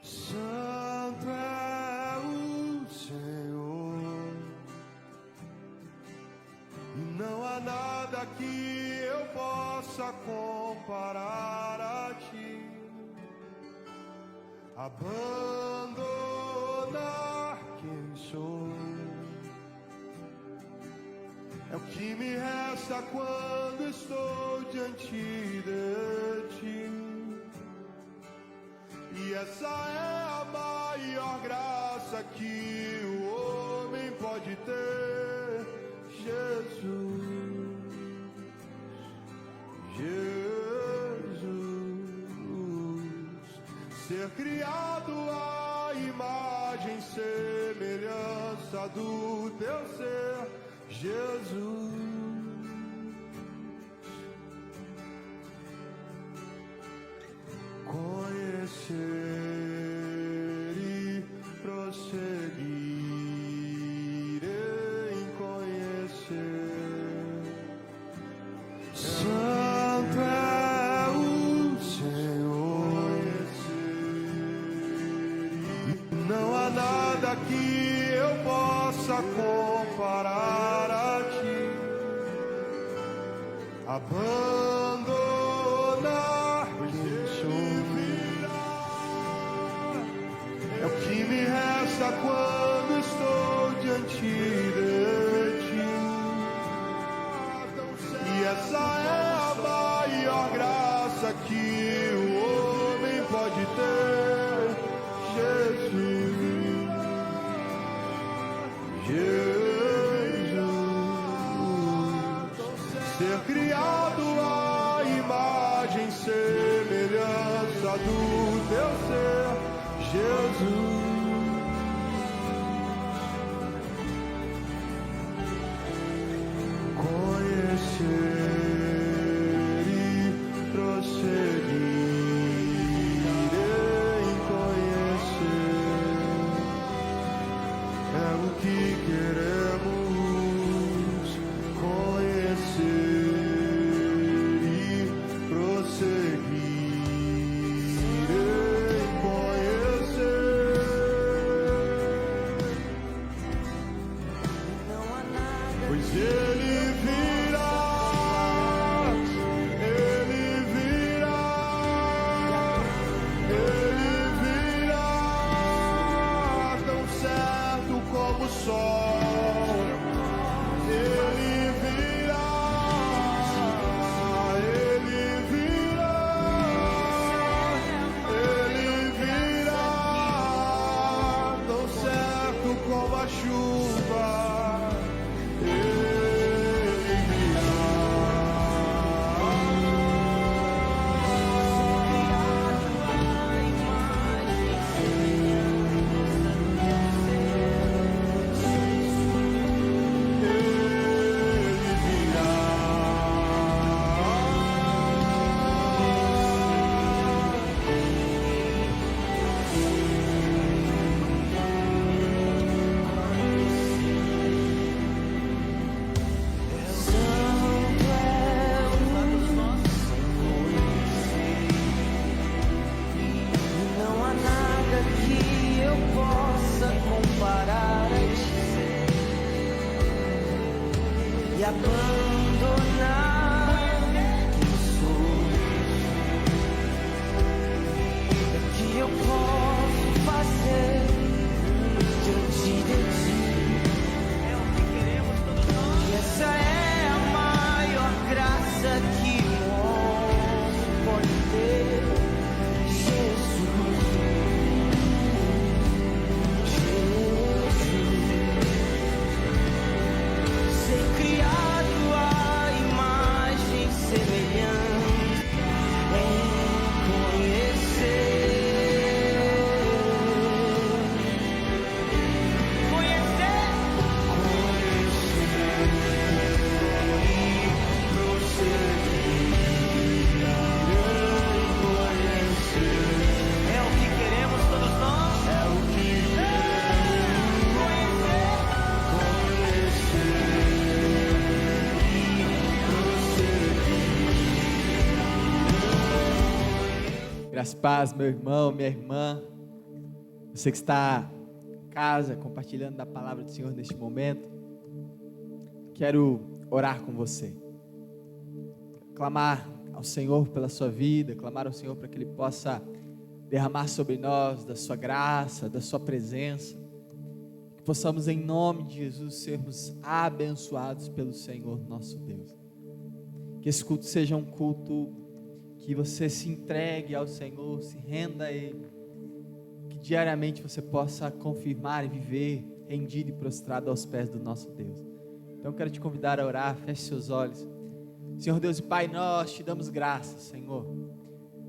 Santo é o Senhor, e não há nada que eu possa comparar a ti. Abandonar quem sou é o que me resta quando estou diante de ti. E essa é a maior graça que o homem pode ter. Jesus, ser criado à imagem e semelhança do teu ser, Jesus. Conhecer e prosseguir em conhecer. Santo é o Senhor, não há nada que eu possa comparar a ti. Abandonar quem sou é o que me resta quando estou diante de ti. E essa é a maior graça que o homem pode ter. Jesus, ser criado à imagem e semelhança do teu ser, Jesus. Conhecer e prosseguir em conhecer é o que queremos. Conhecer e prosseguir em conhecer. Pois Ele virá, Ele virá, Ele virá, tão certo como o sol. Ele virá, Ele virá, Ele virá, tão certo como a chuva. E abandonar quem sou é o que eu posso fazer diante de ti. É o que queremos todos nós. E essa é a maior graça que o homem pode ter, Jesus. Ser criado à imagem e semelhança em conhecer. É o que queremos todos nós. É o que Graças a paz, meu irmão, minha irmã. Você que está em casa, compartilhando da palavra do Senhor neste momento, quero orar com você. Clamar ao Senhor pela sua vida, clamar ao Senhor para que Ele possa derramar sobre nós da sua graça, da sua presença, que possamos em nome de Jesus sermos abençoados pelo Senhor nosso Deus. Que esse culto seja um culto que você se entregue ao Senhor, se renda a Ele, que diariamente você possa confirmar e viver rendido e prostrado aos pés do nosso Deus. Então eu quero te convidar a orar, feche seus olhos. Senhor Deus e Pai, nós te damos graças, Senhor.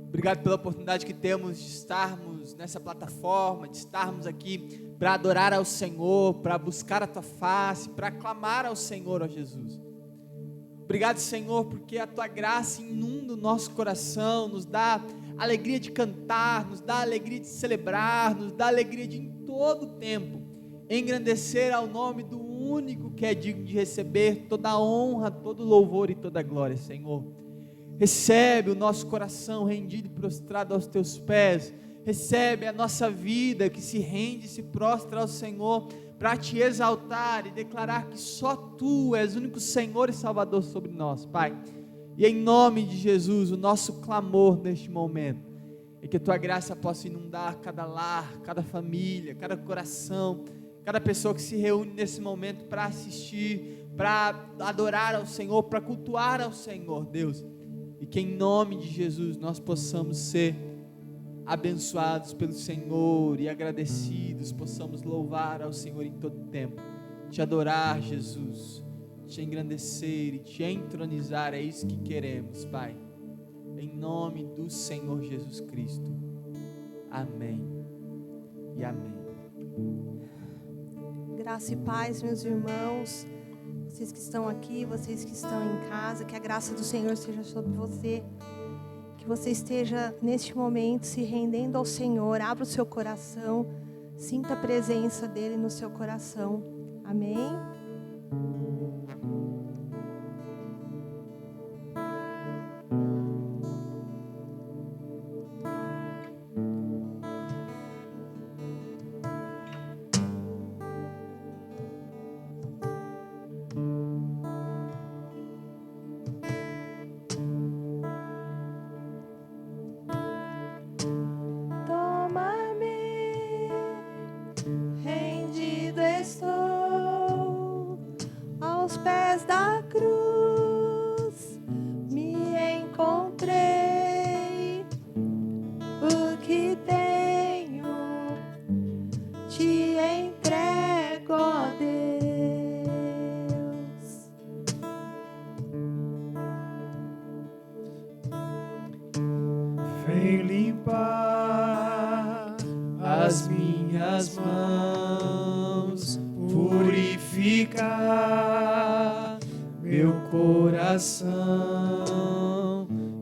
Obrigado pela oportunidade que temos de estarmos nessa plataforma, de estarmos aqui para adorar ao Senhor, para buscar a Tua face, para clamar ao Senhor, ó Jesus. Obrigado, Senhor, porque a Tua graça inunda o nosso coração, nos dá alegria de cantar, nos dá alegria de celebrar, nos dá alegria de em todo o tempo engrandecer ao nome do único que é digno de receber toda a honra, todo o louvor e toda a glória, Senhor. Recebe o nosso coração rendido e prostrado aos Teus pés, recebe a nossa vida que se rende e se prostra ao Senhor, para Te exaltar e declarar que só Tu és o único Senhor e Salvador sobre nós, Pai. E em nome de Jesus, o nosso clamor neste momento é que a Tua graça possa inundar cada lar, cada família, cada coração, cada pessoa que se reúne nesse momento para assistir, para adorar ao Senhor, para cultuar ao Senhor, Deus. E que em nome de Jesus nós possamos ser abençoados pelo Senhor e agradecidos, possamos louvar ao Senhor em todo tempo, te adorar, Jesus, te engrandecer e te entronizar, é isso que queremos, Pai, em nome do Senhor Jesus Cristo, amém e amém. Graça e paz, meus irmãos, vocês que estão aqui, vocês que estão em casa, que a graça do Senhor seja sobre você, que você esteja neste momento se rendendo ao Senhor, abra o seu coração, sinta a presença dEle no seu coração, amém? Vem limpar as minhas mãos, purificar meu coração,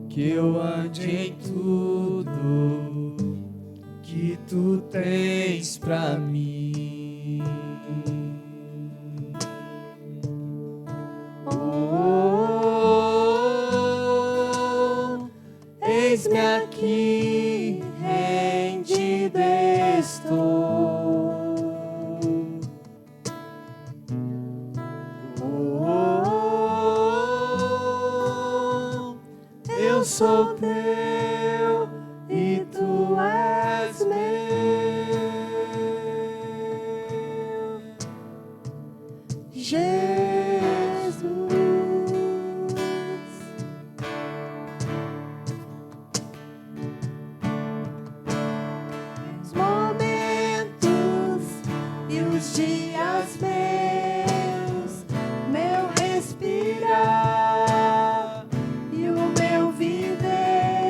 que eu ande em tudo que Tu tens pra mim. Eis-me aqui, rendido estou. Eu sou teu e Tu és meu. Meu respirar e o meu viver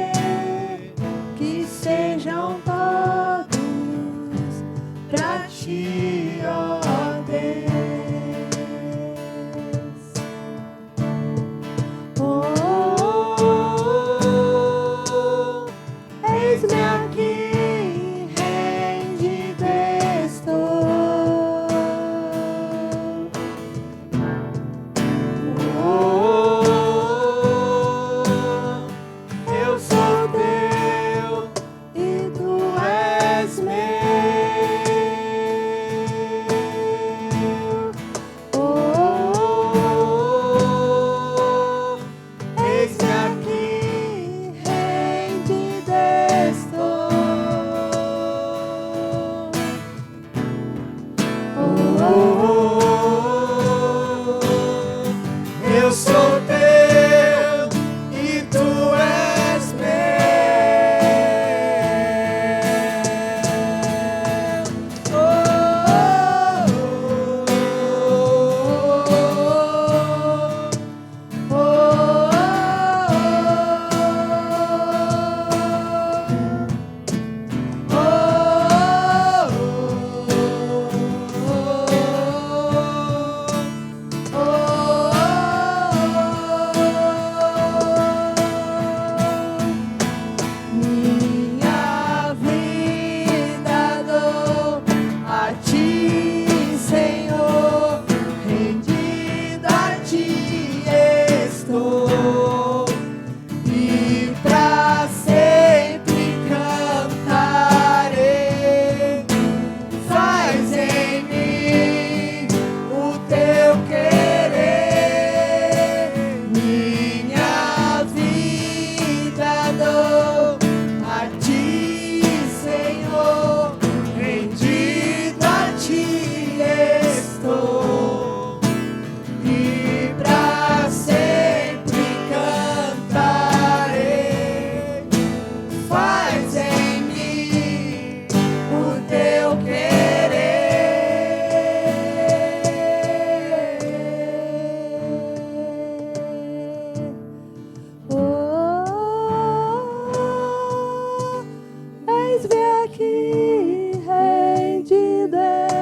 Eis-me aqui, rendido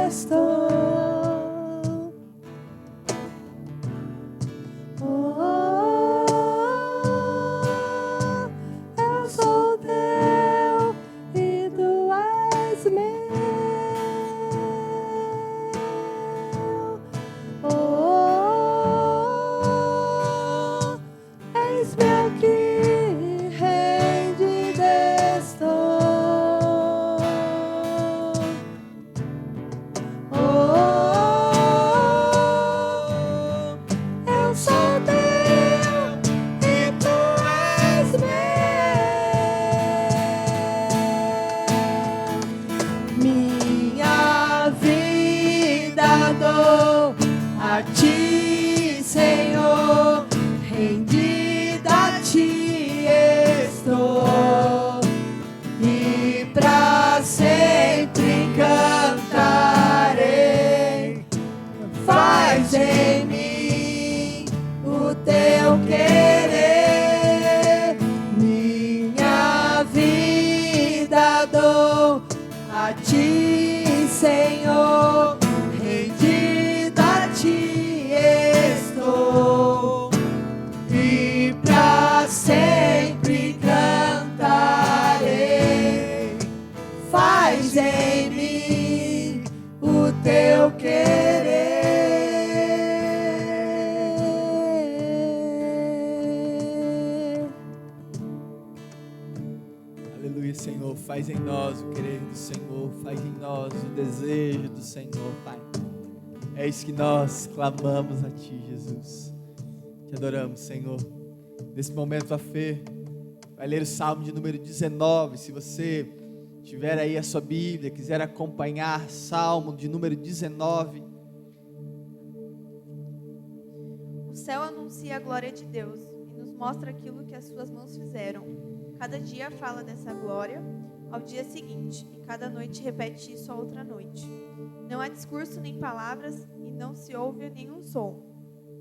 estou. Eu sou teu e tu és meu. Eis-me aqui, rendido estou. Eu sou teu e tu és meu. Minha vida dou a ti, Senhor, rendida a ti estou, e pra sempre cantarei. Faz em mim o teu querer. Minha vida dou a ti, Senhor, rendida a ti estou, e pra sempre cantarei. Faz em mim o teu querer. Aleluia, Senhor. Faz em nós o querer do Senhor. Faz em nós o desejo do Senhor, Pai. É isso que nós clamamos a Ti, Jesus. Te adoramos, Senhor. Nesse momento, a Fê vai ler o Salmo de número 19. Se você tiver aí a sua Bíblia, quiser acompanhar, Salmo de número 19. O céu anuncia a glória de Deus e nos mostra aquilo que as suas mãos fizeram. Cada dia fala dessa glória ao dia seguinte, e cada noite repete isso a outra noite. Não há discurso nem palavras, e não se ouve nenhum som.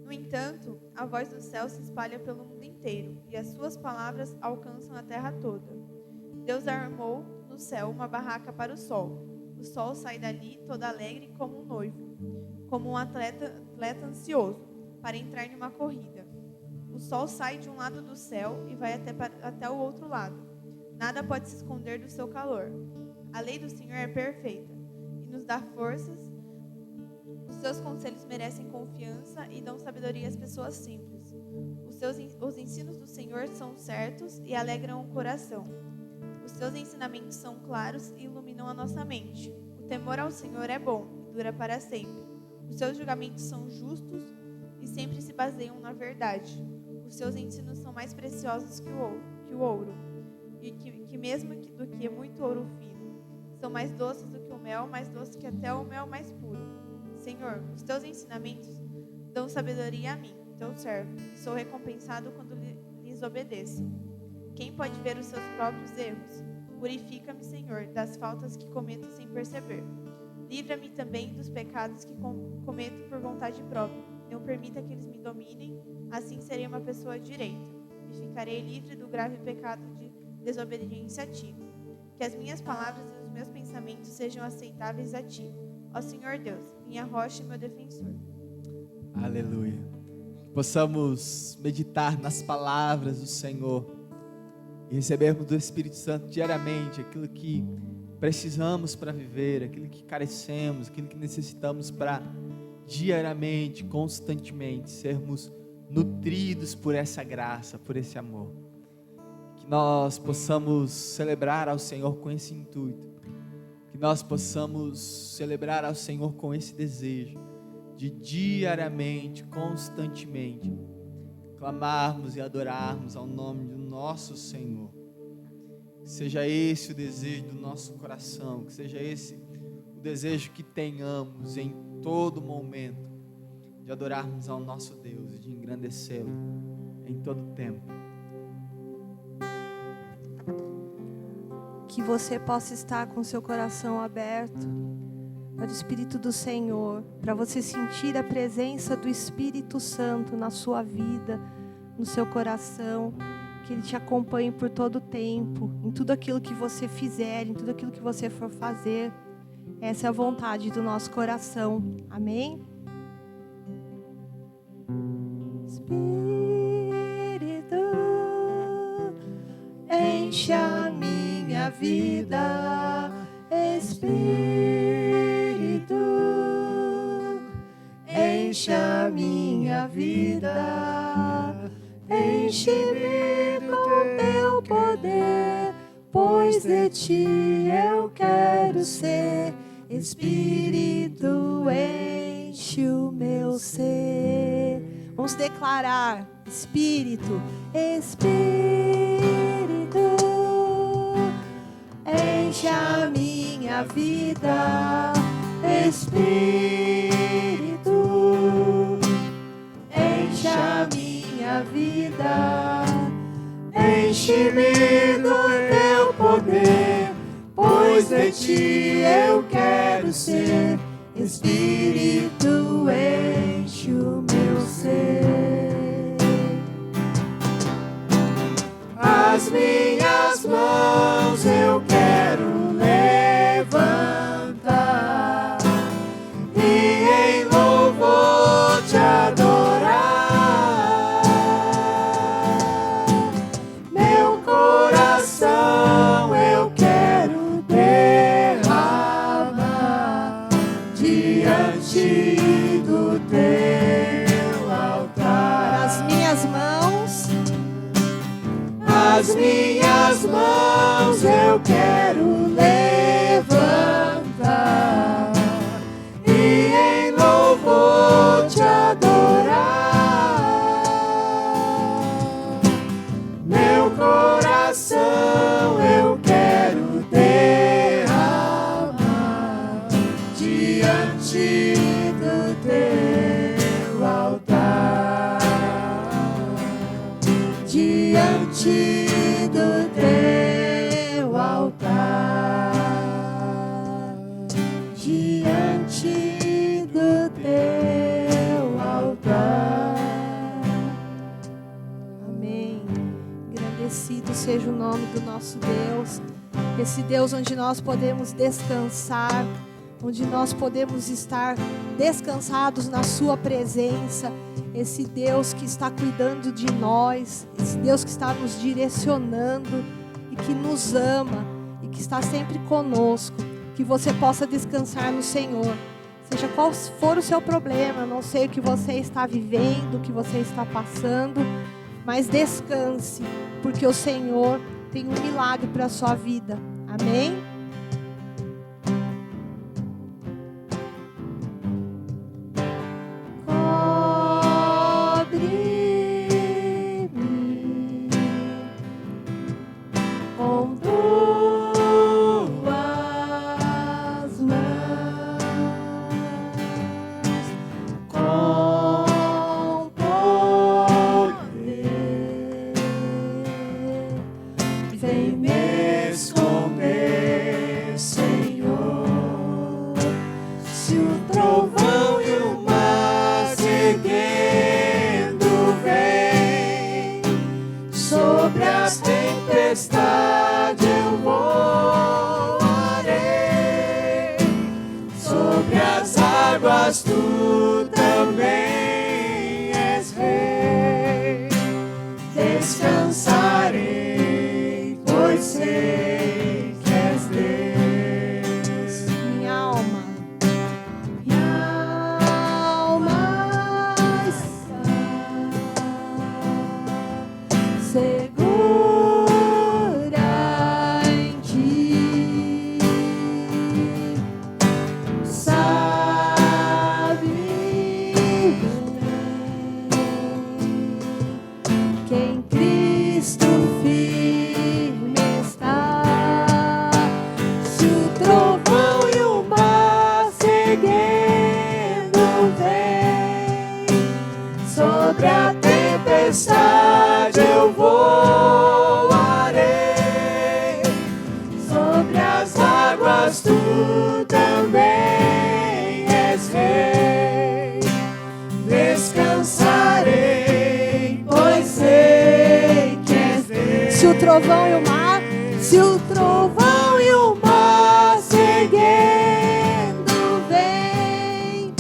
No entanto, a voz do céu se espalha pelo mundo inteiro, e as suas palavras alcançam a terra toda. Deus armou no céu uma barraca para o sol. O sol sai dali todo alegre como um noivo, como um atleta ansioso para entrar numa corrida. O sol sai de um lado do céu e vai até o outro lado. Nada pode se esconder do seu calor. A lei do Senhor é perfeita e nos dá forças. Os seus conselhos merecem confiança e dão sabedoria às pessoas simples. Os ensinos do Senhor são certos e alegram o coração. Os seus ensinamentos são claros e iluminam a nossa mente. O temor ao Senhor é bom e dura para sempre. Os seus julgamentos são justos e sempre se baseiam na verdade. Os seus ensinos são mais preciosos que o ouro, e que mesmo do que muito ouro fino. São mais doces do que o mel, mais doce que até o mel mais puro. Senhor, os teus ensinamentos dão sabedoria a mim, teu servo, e sou recompensado quando lhes obedeço. Quem pode ver os seus próprios erros? Purifica-me, Senhor, das faltas que cometo sem perceber. Livra-me também dos pecados que cometo por vontade própria. Não permita que eles me dominem, assim serei uma pessoa direita, e ficarei livre do grave pecado de desobediência a ti. Que as minhas palavras e os meus pensamentos sejam aceitáveis a ti, ó Senhor Deus, minha rocha e meu defensor. Aleluia. Que possamos meditar nas palavras do Senhor e recebermos do Espírito Santo diariamente aquilo que precisamos para viver, aquilo que carecemos, aquilo que necessitamos para diariamente, constantemente sermos nutridos por essa graça, por esse amor. Que nós possamos celebrar ao Senhor com esse intuito, que nós possamos celebrar ao Senhor com esse desejo de diariamente, constantemente clamarmos e adorarmos ao nome do nosso Senhor. Que seja esse o desejo do nosso coração, que seja esse o desejo que tenhamos em todo momento, de adorarmos ao nosso Deus e de engrandecê-lo em todo tempo. Que você possa estar com seu coração aberto para o Espírito do Senhor, para você sentir a presença do Espírito Santo na sua vida, no seu coração. que Ele te acompanhe por todo o tempo, em tudo aquilo que você fizer, em tudo aquilo que você for fazer. Essa é a vontade do nosso coração. Amém? Espírito, enche a minha vida. Espírito, enche a minha vida. Enche-me com teu poder, pois de ti eu quero ser. Espírito, enche o meu ser. Vamos declarar: Espírito, Espírito, enche a minha vida. Espírito, enche a minha vida. Enche-me do teu poder, pois de ti eu quero ser. Espírito, enche o meu ser. As minhas mãos eu quero levantar e em louvor te adorar. Meu coração eu quero derramar diante do teu altar. As minhas mãos eu quero levantar e em louvor te adorar. Meu coração eu quero derramar diante do teu altar. Diante do teu altar, diante do teu altar. Amém. Agradecido seja o nome do nosso Deus, esse Deus onde nós podemos descansar, onde nós podemos estar descansados na sua presença. Esse Deus que está cuidando de nós, esse Deus que está nos direcionando e que nos ama e que está sempre conosco. Que você possa descansar no Senhor. Seja qual for o seu problema, não sei o que você está vivendo, o que você está passando, mas descanse, porque o Senhor tem um milagre para a sua vida. Amém? Tu também és rei, descansarei, pois sei que és Deus. Minha alma está segura em ti. Tempestade eu voarei, sobre as águas tu também és rei. Descansarei, pois sei que és Deus. Se o trovão e o mar, se o trovão e o mar seguindo vem,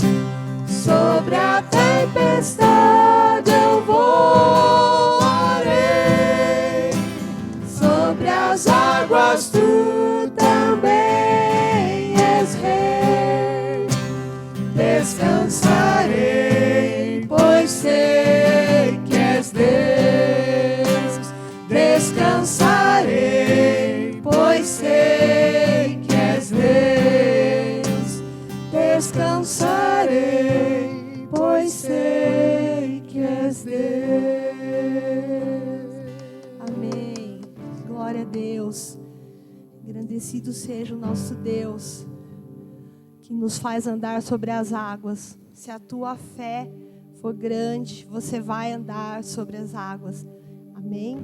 sobre a tempestade eu voarei, sobre as águas tu também és rei. Descansarei, pois sei que és Deus. Descansarei, pois sei que és Deus. Descansarei, pois sei que és Deus. Amém. Glória a Deus. Engrandecido seja o nosso Deus, que nos faz andar sobre as águas. Se a tua fé for grande, você vai andar sobre as águas. Amém?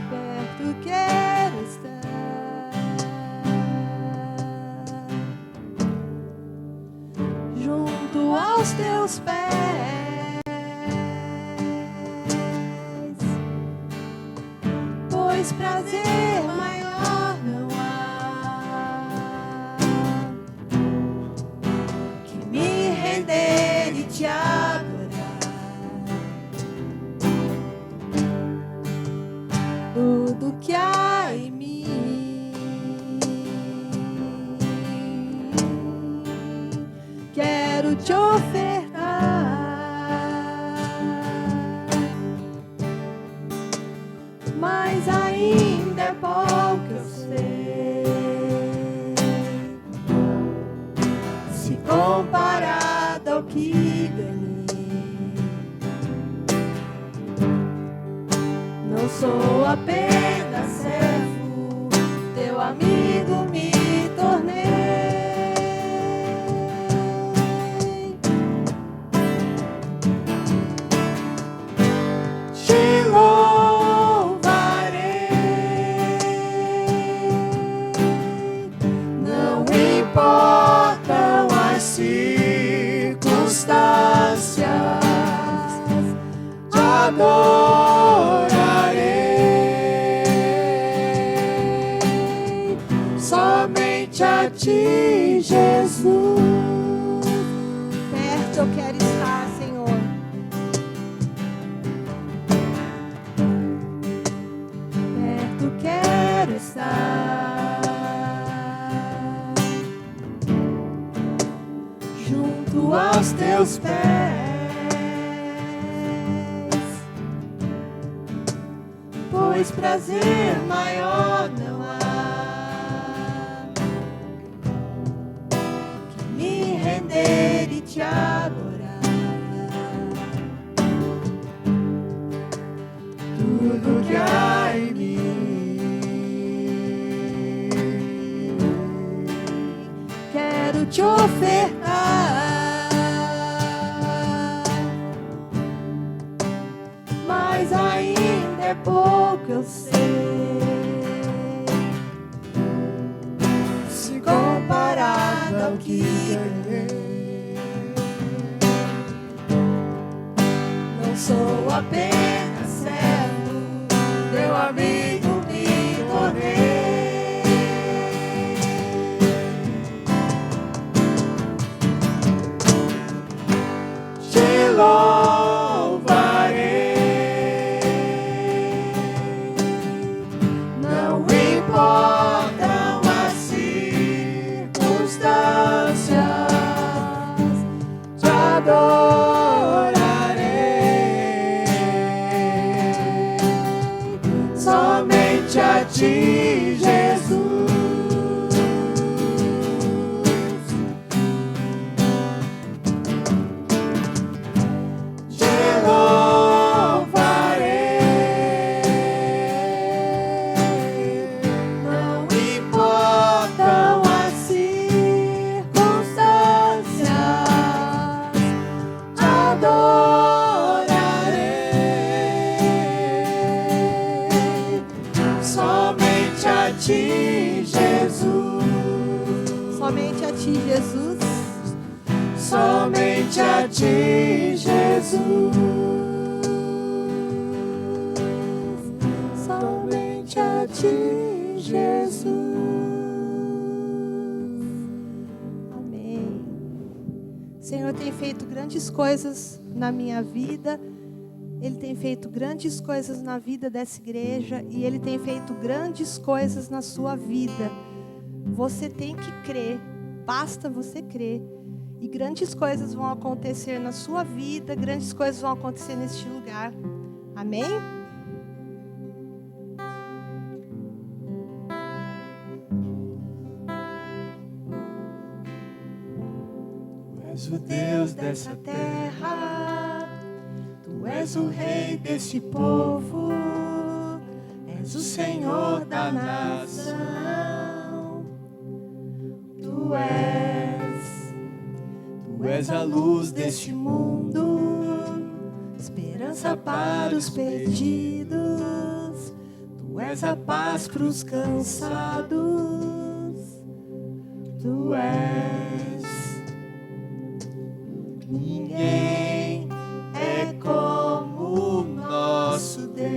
Perto quero estar, junto aos teus pés, pois prazer maior não há que me render e te adorar. Tudo que há em mim quero te ofertar, mas ainda é pouco, eu sei, se comparado ao que ganhei. Não sou apenas servo, teu amigo me tornei. Te louvarei, não importam as circunstâncias, te adorarei, somente a ti, Jesus. Perto eu quero estar, Senhor. Perto quero estar, junto aos teus pés, pois prazer maior não há que me render e te adorar. Tudo que há em mim quero te ofertar, mas ainda é pouco, eu sei, se comparado ao que ganhei. Não sou apenas servo, teu amigo me tornei. Te louvarei, não importam as circunstâncias, te adorarei, somente somente a ti, Jesus. Somente a ti, Jesus. Amém. O Senhor tem feito grandes coisas na minha vida. Ele tem feito grandes coisas na vida dessa igreja e Ele tem feito grandes coisas na sua vida. Você tem que crer, basta você crer. E grandes coisas vão acontecer na sua vida, grandes coisas vão acontecer neste lugar. Amém? Tu és o Deus dessa terra, Tu és o rei desse povo, és o Senhor da nação. Tu és a luz deste mundo, esperança para os perdidos. Tu és a paz para os cansados. Tu és. Ninguém é como o nosso Deus.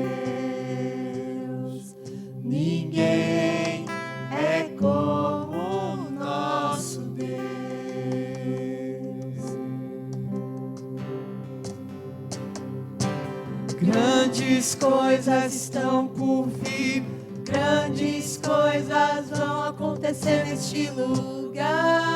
Ninguém é como o nosso Deus. Grandes coisas estão por vir, grandes coisas vão acontecer neste lugar.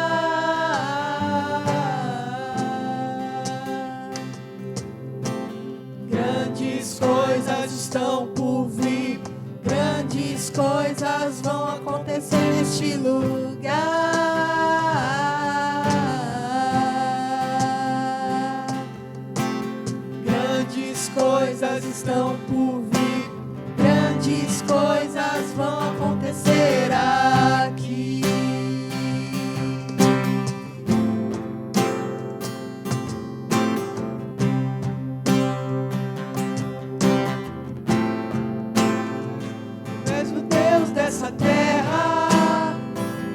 Grandes coisas estão por vir, grandes coisas vão acontecer neste lugar. Grandes coisas estão por vir, grandes coisas vão acontecer aqui. Tu és o Deus dessa terra,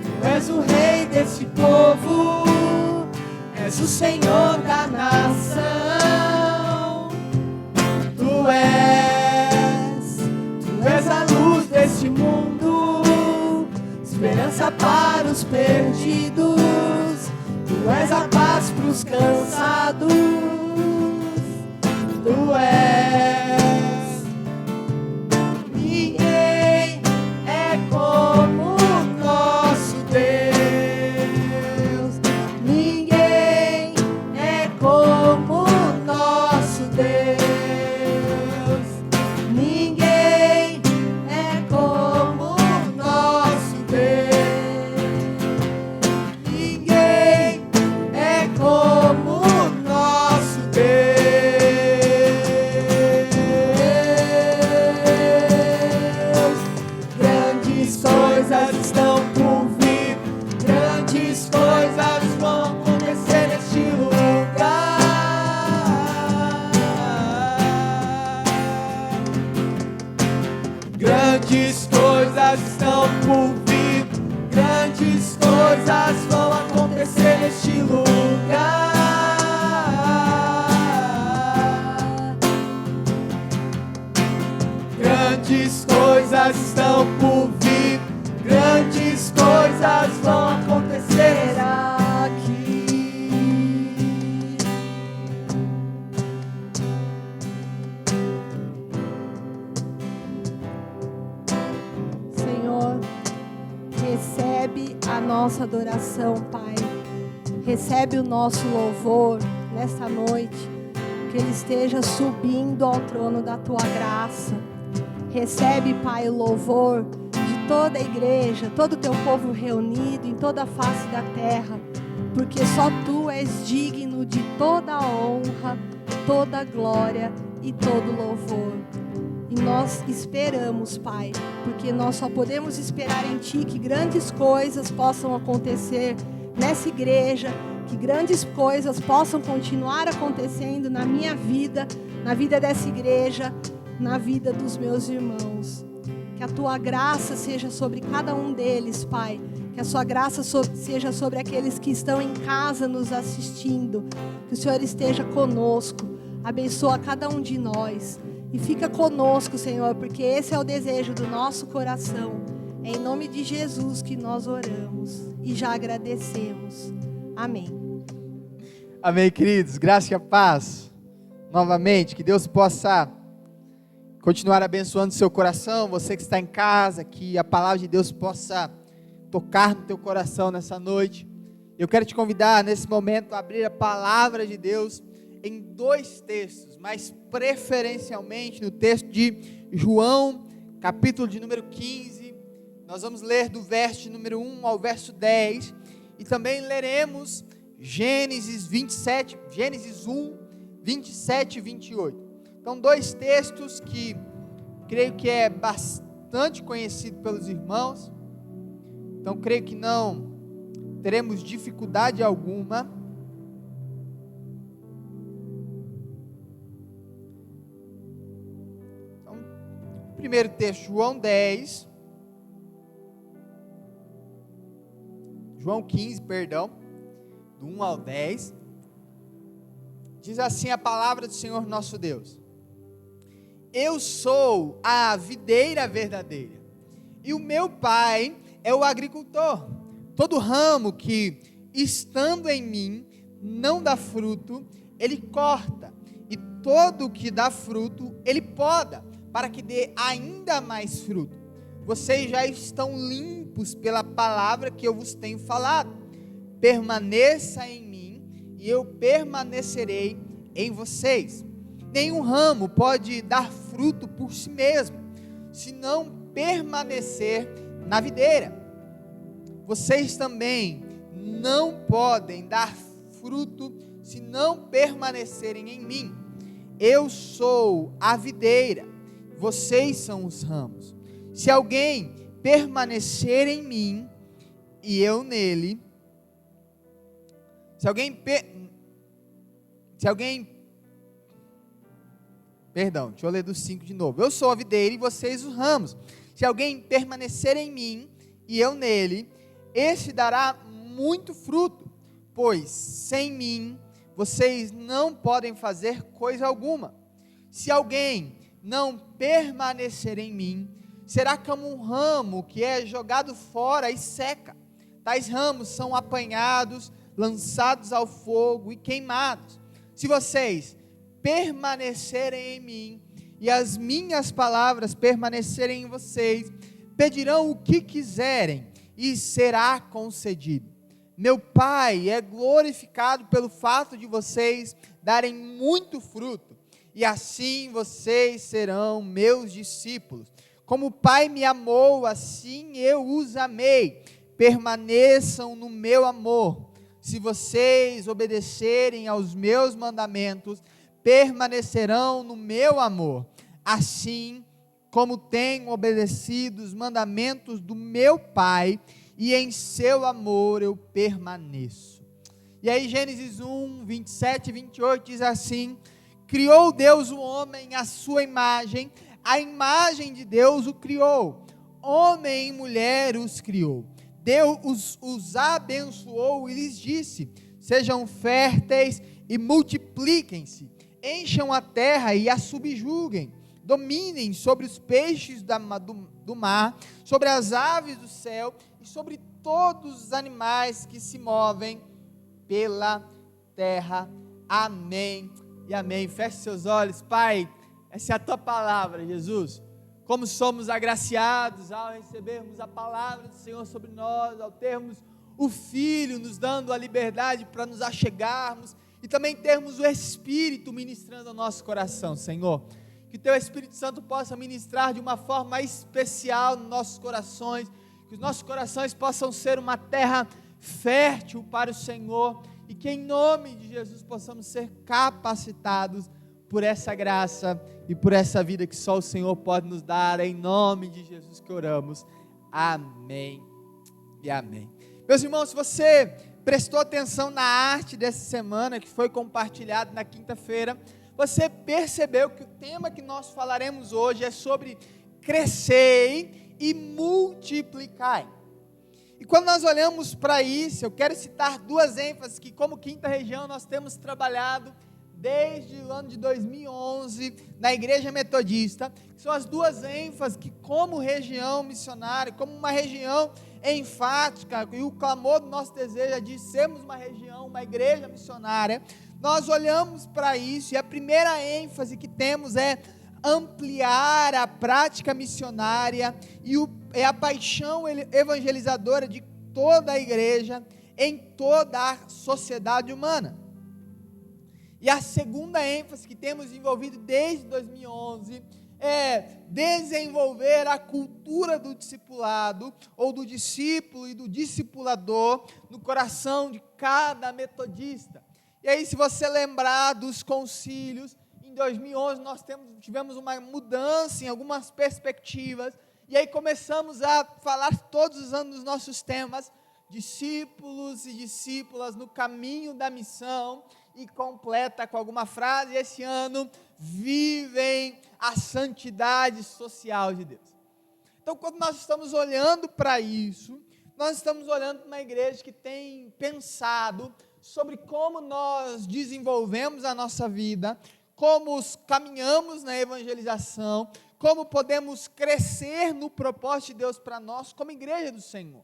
Tu és o rei desse povo, és o Senhor da nação. Tu és a luz deste mundo, esperança para os perdidos. Tu és a paz para os cansados. Tu és. Ninguém é como o nosso Deus. Ninguém é como o nosso Deus. Ninguém é como o nosso Deus. Ninguém é como o nosso Deus. Grandes coisas estão por vir, grandes coisas vão acontecer neste lugar. Grandes coisas estão por vir, grandes coisas vão acontecer neste lugar. Grandes coisas estão por vir, grandes coisas vão acontecer aqui. Senhor, recebe a nossa adoração, Pai. Recebe o nosso louvor nesta noite. Que ele esteja subindo ao trono da tua graça. Recebe, Pai, o louvor de toda a igreja, todo o teu povo reunido em toda a face da terra. Porque só tu és digno de toda a honra, toda a glória e todo o louvor. E nós esperamos, Pai, porque nós só podemos esperar em Ti que grandes coisas possam acontecer nessa igreja, que grandes coisas possam continuar acontecendo na minha vida, na vida dessa igreja, na vida dos meus irmãos. Que a Tua graça seja sobre cada um deles, Pai. Que a sua graça seja sobre aqueles que estão em casa nos assistindo. Que o Senhor esteja conosco. Abençoa cada um de nós. E fica conosco, Senhor, porque esse é o desejo do nosso coração. É em nome de Jesus que nós oramos e já agradecemos. Amém. Amém, queridos. Graça e a paz. Novamente, que Deus possa continuar abençoando seu coração. Você que está em casa, que a palavra de Deus possa tocar no teu coração nessa noite. Eu quero te convidar nesse momento a abrir a palavra de Deus em 2 textos, mas preferencialmente no texto de João, capítulo de número 15. Nós vamos ler do verso de número 1 ao verso 10 e também leremos Gênesis 1, 27 e 28. Então, 2 textos que creio que é bastante conhecido pelos irmãos. Então, creio que não teremos dificuldade alguma. Então, primeiro texto, João 15, do 1 ao 10. Diz assim a palavra do Senhor nosso Deus: Eu sou a videira verdadeira, e o meu Pai é o agricultor. Todo ramo que, estando em mim, não dá fruto, ele corta, e todo que dá fruto, ele poda, para que dê ainda mais fruto. Vocês já estão limpos pela palavra que eu vos tenho falado. Permaneça em mim, e eu permanecerei em vocês. Nenhum ramo pode dar fruto por si mesmo, se não permanecer na videira. Vocês também não podem dar fruto se não permanecerem em mim. Eu sou a videira, vocês são os ramos. Se alguém permanecer em mim e eu nele, Perdão, deixa eu ler do 5 de novo. Eu sou a videira e vocês os ramos. Se alguém permanecer em mim e eu nele, esse dará muito fruto, pois sem mim vocês não podem fazer coisa alguma. Se alguém não permanecer em mim, será como um ramo que é jogado fora e seca. Tais ramos são apanhados, lançados ao fogo e queimados. Se vocês permanecerem em mim e as minhas palavras permanecerem em vocês, pedirão o que quiserem e será concedido. Meu Pai é glorificado pelo fato de vocês darem muito fruto, e assim vocês serão meus discípulos. Como o Pai me amou, assim eu os amei. Permaneçam no meu amor. Se vocês obedecerem aos meus mandamentos, permanecerão no meu amor, assim como tenho obedecido os mandamentos do meu Pai, e em seu amor eu permaneço. E aí Gênesis 1, 27 e 28 diz assim: criou Deus o homem à sua imagem, a imagem de Deus o criou, homem e mulher os criou. Deus os abençoou e lhes disse: sejam férteis e multipliquem-se, encham a terra e a subjuguem, dominem sobre os peixes do mar, sobre as aves do céu e sobre todos os animais que se movem pela terra. Amém e amém. Feche seus olhos. Pai, essa é a tua palavra, Jesus. Como somos agraciados ao recebermos a palavra do Senhor sobre nós, ao termos o Filho nos dando a liberdade para nos achegarmos e também termos o Espírito ministrando ao nosso coração, Senhor. Que o Teu Espírito Santo possa ministrar de uma forma especial nos nossos corações, que os nossos corações possam ser uma terra fértil para o Senhor e que em nome de Jesus possamos ser capacitados por essa graça e por essa vida que só o Senhor pode nos dar. Em nome de Jesus que oramos. Amém e amém. Meus irmãos, se você prestou atenção na arte dessa semana que foi compartilhado na quinta-feira, você percebeu que o tema que nós falaremos hoje é sobre crescer e multiplicar. E quando nós olhamos para isso, eu quero citar duas ênfases que, como Quinta Região, nós temos trabalhado desde o ano de 2011 na Igreja Metodista, que são as duas ênfases que, como região missionária, como uma região enfática, e o clamor do nosso desejo é de sermos uma região, uma igreja missionária, nós olhamos para isso, e a primeira ênfase que temos é ampliar a prática missionária e é a paixão evangelizadora de toda a igreja em toda a sociedade humana. E a segunda ênfase que temos desenvolvido desde 2011 é desenvolver a cultura do discipulado, ou do discípulo e do discipulador, no coração de cada metodista. E aí, se você lembrar dos concílios, em 2011 nós tivemos uma mudança em algumas perspectivas, e aí começamos a falar todos os anos dos nossos temas, discípulos e discípulas no caminho da missão, e completa com alguma frase, esse ano, vivem a santidade social de Deus. Então, quando nós estamos olhando para isso, nós estamos olhando para uma igreja que tem pensado sobre como nós desenvolvemos a nossa vida, como caminhamos na evangelização, como podemos crescer no propósito de Deus para nós, como igreja do Senhor.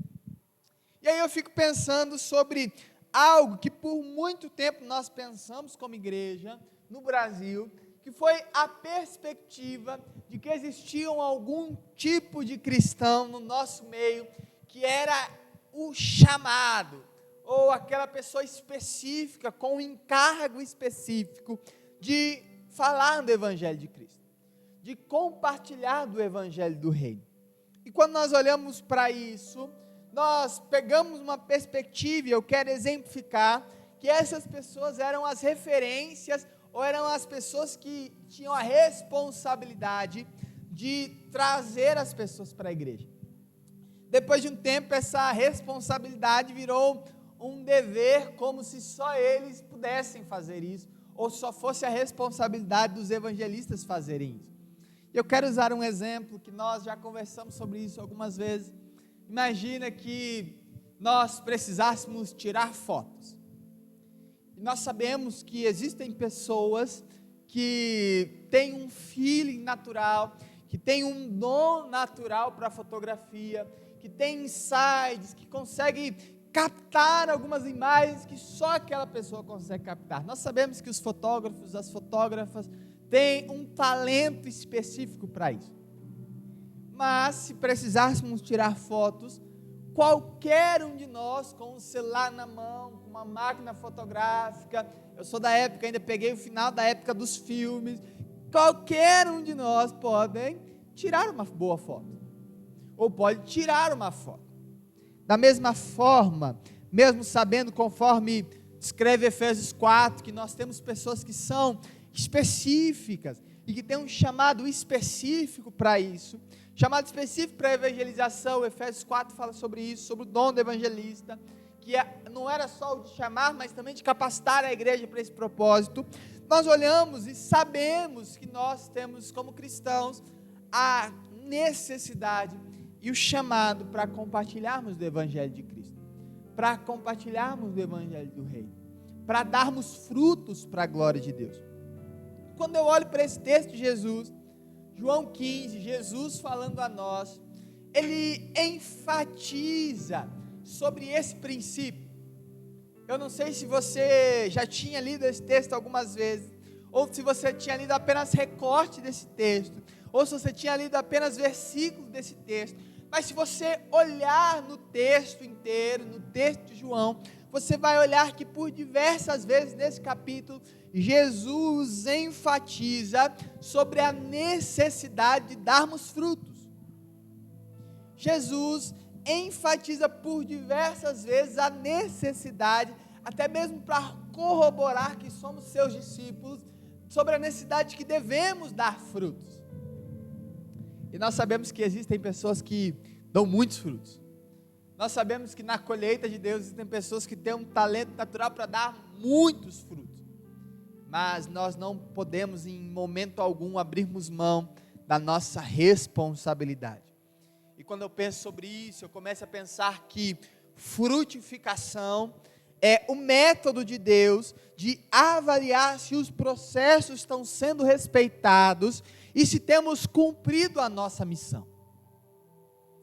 E aí eu fico pensando sobre algo que por muito tempo nós pensamos como igreja no Brasil, que foi a perspectiva de que existiam algum tipo de cristão no nosso meio, que era o chamado, ou aquela pessoa específica, com um encargo específico, de falar do Evangelho de Cristo, de compartilhar do Evangelho do Reino. E quando nós olhamos para isso, nós pegamos uma perspectiva, e eu quero exemplificar, que essas pessoas eram as referências, ou eram as pessoas que tinham a responsabilidade de trazer as pessoas para a igreja. Depois de um tempo, essa responsabilidade virou um dever, como se só eles pudessem fazer isso, ou só fosse a responsabilidade dos evangelistas fazerem isso. Eu quero usar um exemplo, que nós já conversamos sobre isso algumas vezes. Imagina que nós precisássemos tirar fotos. E nós sabemos que existem pessoas que têm um feeling natural, que têm um dom natural para a fotografia, que têm insights, que conseguem captar algumas imagens que só aquela pessoa consegue captar. Nós sabemos que os fotógrafos, as fotógrafas, têm um talento específico para isso. Mas, se precisássemos tirar fotos, qualquer um de nós, com um celular na mão, com uma máquina fotográfica, eu sou da época, ainda peguei o final da época dos filmes, qualquer um de nós pode tirar uma boa foto, ou pode tirar uma foto. Da mesma forma, mesmo sabendo, conforme escreve Efésios 4, que nós temos pessoas que são específicas, e que têm um chamado específico para isso, chamado específico para a evangelização. Efésios 4 fala sobre isso, sobre o dom do evangelista, que não era só o de chamar, mas também de capacitar a igreja para esse propósito. Nós olhamos e sabemos que nós temos, como cristãos, a necessidade e o chamado para compartilharmos do evangelho de Cristo, para compartilharmos do evangelho do Reino, para darmos frutos para a glória de Deus. Quando eu olho para esse texto de Jesus, João 15, Jesus falando a nós, ele enfatiza sobre esse princípio. Eu não sei se você já tinha lido esse texto algumas vezes, ou se você tinha lido apenas recorte desse texto, ou se você tinha lido apenas versículos desse texto, mas se você olhar no texto inteiro, no texto de João, você vai olhar que por diversas vezes nesse capítulo, Jesus enfatiza sobre a necessidade de darmos frutos. Jesus enfatiza por diversas vezes a necessidade, até mesmo para corroborar que somos seus discípulos, sobre a necessidade de que devemos dar frutos. E nós sabemos que existem pessoas que dão muitos frutos. Nós sabemos que na colheita de Deus existem pessoas que têm um talento natural para dar muitos frutos. Mas nós não podemos em momento algum abrirmos mão da nossa responsabilidade. E E quando eu penso sobre isso, eu começo a pensar que frutificação é o método de Deus de avaliar se os processos estão sendo respeitados e se temos cumprido a nossa missão.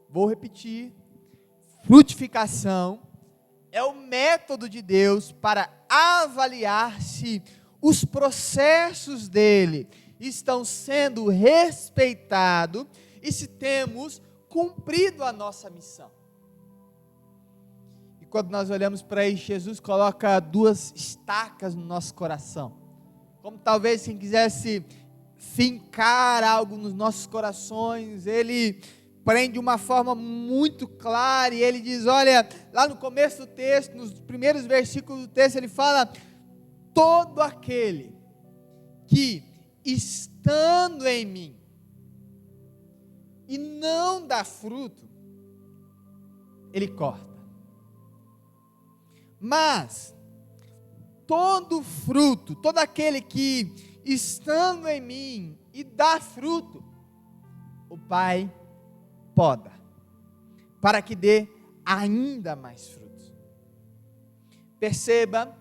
Vou repetir: frutificação é o método de Deus para avaliar se os processos dele estão sendo respeitados e se temos cumprido a nossa missão. E quando nós olhamos para isso, Jesus coloca duas estacas no nosso coração, como talvez quem quisesse fincar algo nos nossos corações. Ele prende de uma forma muito clara e ele diz, olha, lá no começo do texto, nos primeiros versículos do texto, ele fala: todo aquele que estando em mim e não dá fruto, ele corta. Mas todo fruto, todo aquele que estando em mim e dá fruto, o Pai poda, para que dê ainda mais frutos. Perceba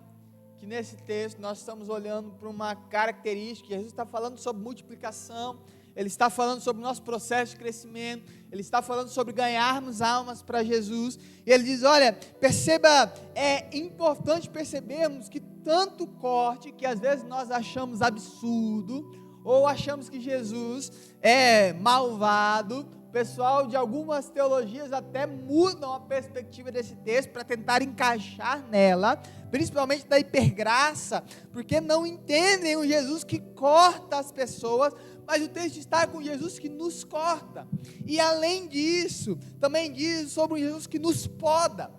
que nesse texto nós estamos olhando para uma característica. Jesus está falando sobre multiplicação, ele está falando sobre o nosso processo de crescimento, ele está falando sobre ganharmos almas para Jesus, e ele diz, olha, perceba, é importante percebermos que tanto corte, que às vezes nós achamos absurdo, ou achamos que Jesus é malvado. O pessoal de algumas teologias até mudam a perspectiva desse texto para tentar encaixar nela, principalmente da hipergraça, porque não entendem o Jesus que corta as pessoas, mas o texto está com Jesus que nos corta. E além disso, também diz sobre o Jesus que nos poda.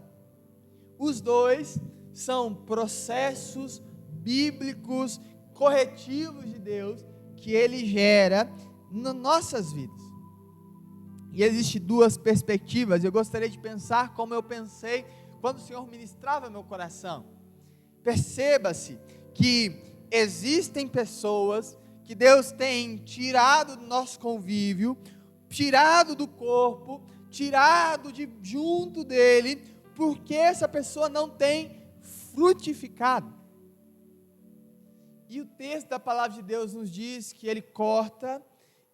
Os dois são processos bíblicos, corretivos de Deus, que Ele gera nas nossas vidas. E existem duas perspectivas. Eu gostaria de pensar como eu pensei quando o Senhor ministrava meu coração. Perceba-se que existem pessoas que Deus tem tirado do nosso convívio, tirado do corpo, tirado de junto dele, porque essa pessoa não tem frutificado. E o texto da palavra de Deus nos diz que Ele corta,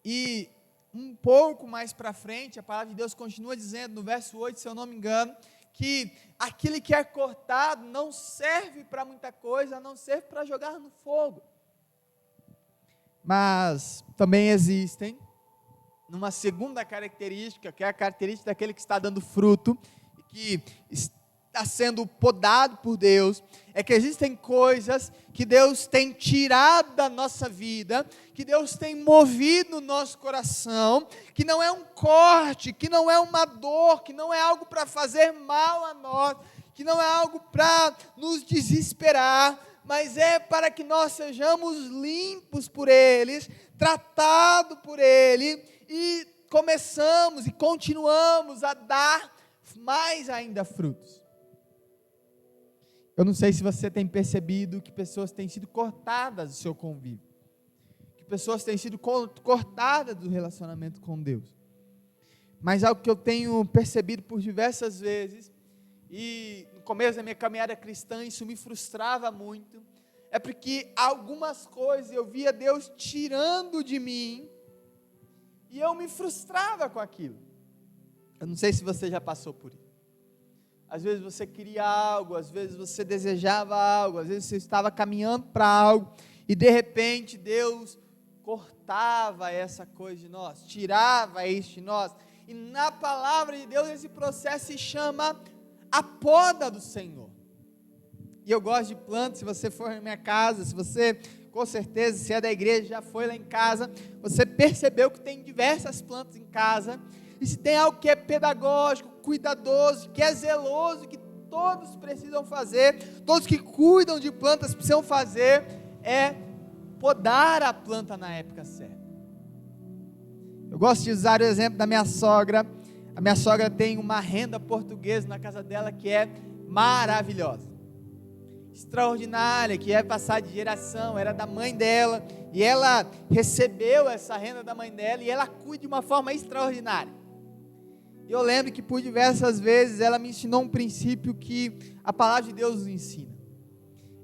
e um pouco mais para frente, a palavra de Deus continua dizendo, no verso 8, se eu não me engano, que aquele que é cortado não serve para muita coisa, não serve para jogar no fogo. Mas também existem uma segunda característica, que é a característica daquele que está dando fruto, e que está sendo podado por Deus, é que existem coisas que Deus tem tirado da nossa vida, que Deus tem movido no nosso coração, que não é um corte, que não é uma dor, que não é algo para fazer mal a nós, que não é algo para nos desesperar, mas é para que nós sejamos limpos por eles, tratados por Ele, e começamos e continuamos a dar mais ainda frutos. Eu não sei se você tem percebido que pessoas têm sido cortadas do seu convívio, que pessoas têm sido cortadas do relacionamento com Deus, mas algo que eu tenho percebido por diversas vezes, e no começo da minha caminhada cristã isso me frustrava muito, é porque algumas coisas eu via Deus tirando de mim, e eu me frustrava com aquilo. Eu não sei se você já passou por isso. Às vezes você queria algo, às vezes você desejava algo, às vezes você estava caminhando para algo, e de repente Deus cortava essa coisa de nós, tirava isso de nós, e na palavra de Deus esse processo se chama a poda do Senhor. E eu gosto de plantas. Se você for na minha casa, se você, com certeza, se é da igreja, já foi lá em casa, você percebeu que tem diversas plantas em casa, e se tem algo que é pedagógico, cuidadoso, que é zeloso, que todos precisam fazer, todos que cuidam de plantas precisam fazer, é podar a planta na época certa. Eu gosto de usar o exemplo da minha sogra. A minha sogra tem uma renda portuguesa na casa dela que é maravilhosa, extraordinária, que é passar de geração, era da mãe dela, e ela recebeu essa renda da mãe dela, e ela cuida de uma forma extraordinária. E eu lembro que por diversas vezes ela me ensinou um princípio que a palavra de Deus nos ensina.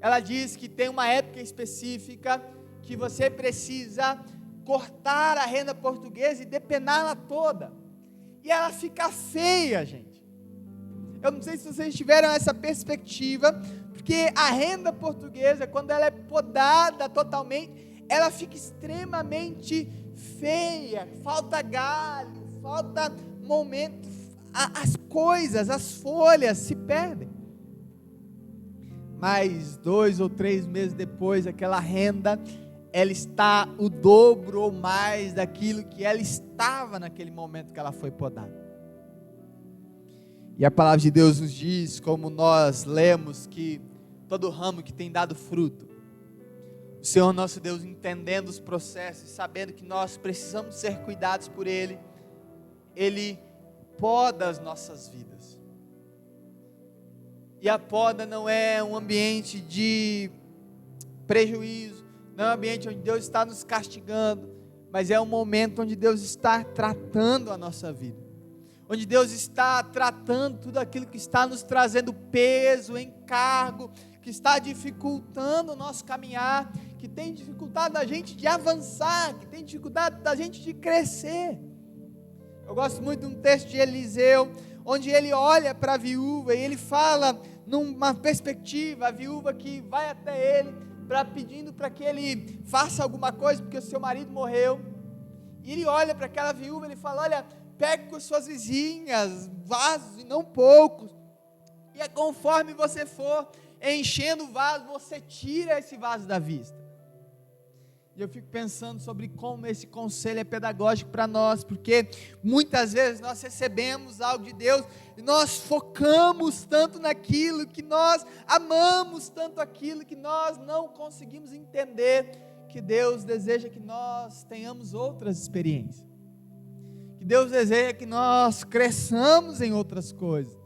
Ela diz que tem uma época específica que você precisa cortar a renda portuguesa e depená-la toda. E ela fica feia, gente. Eu não sei se vocês tiveram essa perspectiva, porque a renda portuguesa, quando ela é podada totalmente, ela fica extremamente feia, falta galho, falta momento, as coisas, as folhas se perdem. Mas 2 ou 3 meses depois, aquela renda, ela está o dobro ou mais daquilo que ela estava naquele momento que ela foi podada. E a palavra de Deus nos diz, como nós lemos, que todo ramo que tem dado fruto, o Senhor nosso Deus, entendendo os processos, sabendo que nós precisamos ser cuidados por Ele, Ele poda as nossas vidas. E a poda não é um ambiente de prejuízo, não é um ambiente onde Deus está nos castigando, mas é um momento onde Deus está tratando a nossa vida, onde Deus está tratando tudo aquilo que está nos trazendo peso, encargo, que está dificultando o nosso caminhar, que tem dificultado a gente de avançar, que tem dificultado da gente de crescer. Eu gosto muito de um texto de Eliseu, onde ele olha para a viúva e ele fala numa perspectiva, a viúva que vai até ele, pedindo para que ele faça alguma coisa, porque o seu marido morreu, e ele olha para aquela viúva e ele fala: olha, pegue com as suas vizinhas vasos, e não poucos, e conforme você for enchendo o vaso, você tira esse vaso da vista. E eu fico pensando sobre como esse conselho é pedagógico para nós, porque muitas vezes nós recebemos algo de Deus e nós focamos tanto naquilo que nós amamos, tanto aquilo que nós não conseguimos entender que Deus deseja que nós tenhamos outras experiências, que Deus deseja que nós cresçamos em outras coisas,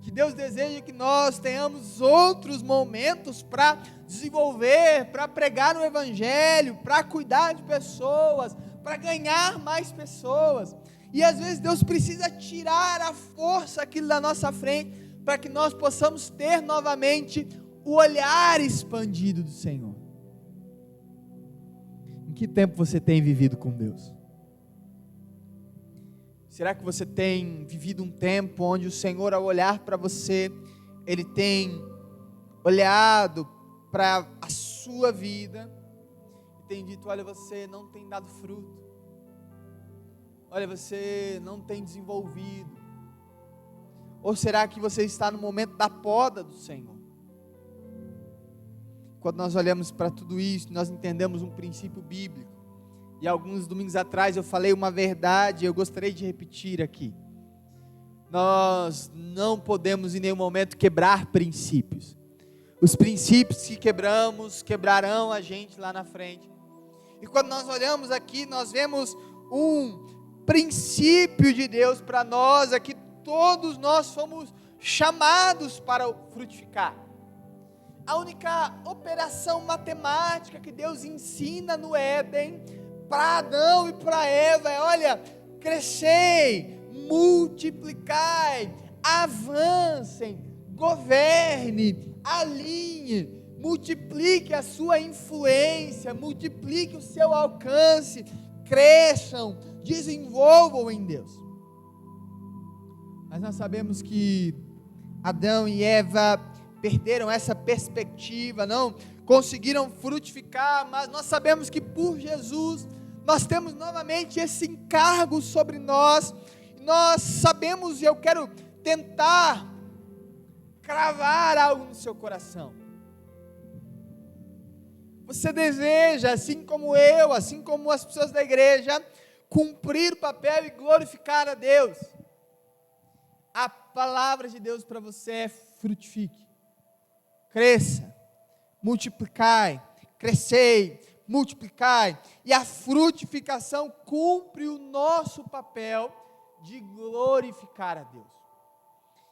que Deus deseja que nós tenhamos outros momentos para desenvolver, para pregar o Evangelho, para cuidar de pessoas, para ganhar mais pessoas. E às vezes Deus precisa tirar a força aquilo da nossa frente, para que nós possamos ter novamente o olhar expandido do Senhor. Em que tempo você tem vivido com Deus? Será que você tem vivido um tempo onde o Senhor, ao olhar para você, Ele tem olhado para a sua vida e tem dito: olha, você não tem dado fruto, olha, você não tem desenvolvido? Ou será que você está no momento da poda do Senhor? Quando nós olhamos para tudo isso, nós entendemos um princípio bíblico. E alguns domingos atrás eu falei uma verdade, eu gostaria de repetir aqui. Nós não podemos em nenhum momento quebrar princípios. Os princípios que quebramos, quebrarão a gente lá na frente. E quando nós olhamos aqui, nós vemos um princípio de Deus para nós, aqui todos nós fomos chamados para frutificar. A única operação matemática que Deus ensina no Éden, para Adão e para Eva, é: olha, crescei, multiplicai, avancem, governe, alinhe, multiplique a sua influência, multiplique o seu alcance, cresçam, desenvolvam em Deus. Mas nós sabemos que Adão e Eva perderam essa perspectiva, não conseguiram frutificar, mas nós sabemos que por Jesus nós temos novamente esse encargo sobre nós. Nós sabemos, e eu quero tentar cravar algo no seu coração. Você deseja, assim como eu, assim como as pessoas da igreja, cumprir o papel e glorificar a Deus. A palavra de Deus para você é: frutifique, cresça, multiplicai, crescei, multiplicai. E a frutificação cumpre o nosso papel de glorificar a Deus.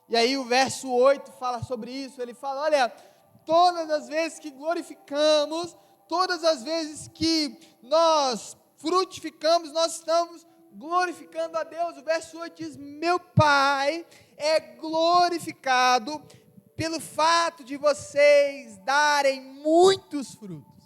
E aí o verso 8 fala sobre isso. Ele fala: olha, todas as vezes que glorificamos, todas as vezes que nós frutificamos, nós estamos glorificando a Deus. O verso 8 diz: meu Pai é glorificado pelo fato de vocês darem muitos frutos.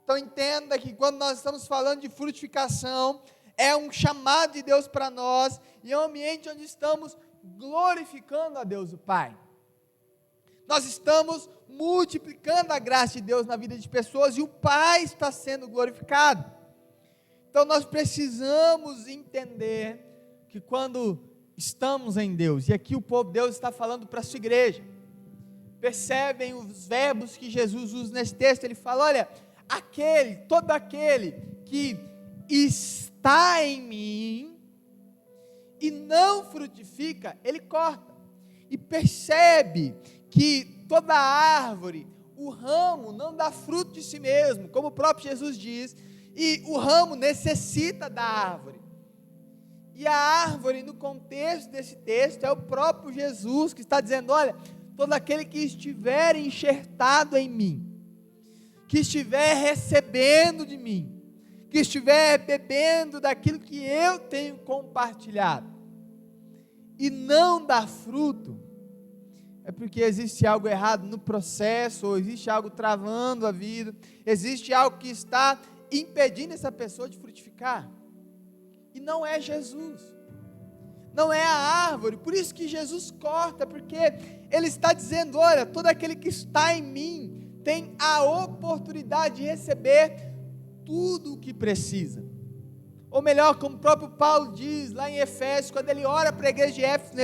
Então entenda que quando nós estamos falando de frutificação, é um chamado de Deus para nós, e é um ambiente onde estamos glorificando a Deus o Pai. Nós estamos multiplicando a graça de Deus na vida de pessoas, e o Pai está sendo glorificado. Então nós precisamos entender que quando estamos em Deus, e aqui o povo de Deus está falando para a sua igreja, percebem os verbos que Jesus usa nesse texto. Ele fala: olha, todo aquele que está em mim e não frutifica, ele corta. E percebe que toda árvore, o ramo não dá fruto de si mesmo, como o próprio Jesus diz, e o ramo necessita da árvore. E a árvore, no contexto desse texto, é o próprio Jesus que está dizendo: olha, todo aquele que estiver enxertado em mim, que estiver recebendo de mim, que estiver bebendo daquilo que eu tenho compartilhado, e não dá fruto, é porque existe algo errado no processo, ou existe algo travando a vida, existe algo que está impedindo essa pessoa de frutificar, e não é Jesus, não é a árvore. Por isso que Jesus corta, porque Ele está dizendo: olha, todo aquele que está em mim, tem a oportunidade de receber tudo o que precisa, ou melhor, como o próprio Paulo diz lá em Efésios, quando ele ora para a igreja de Éfeso, em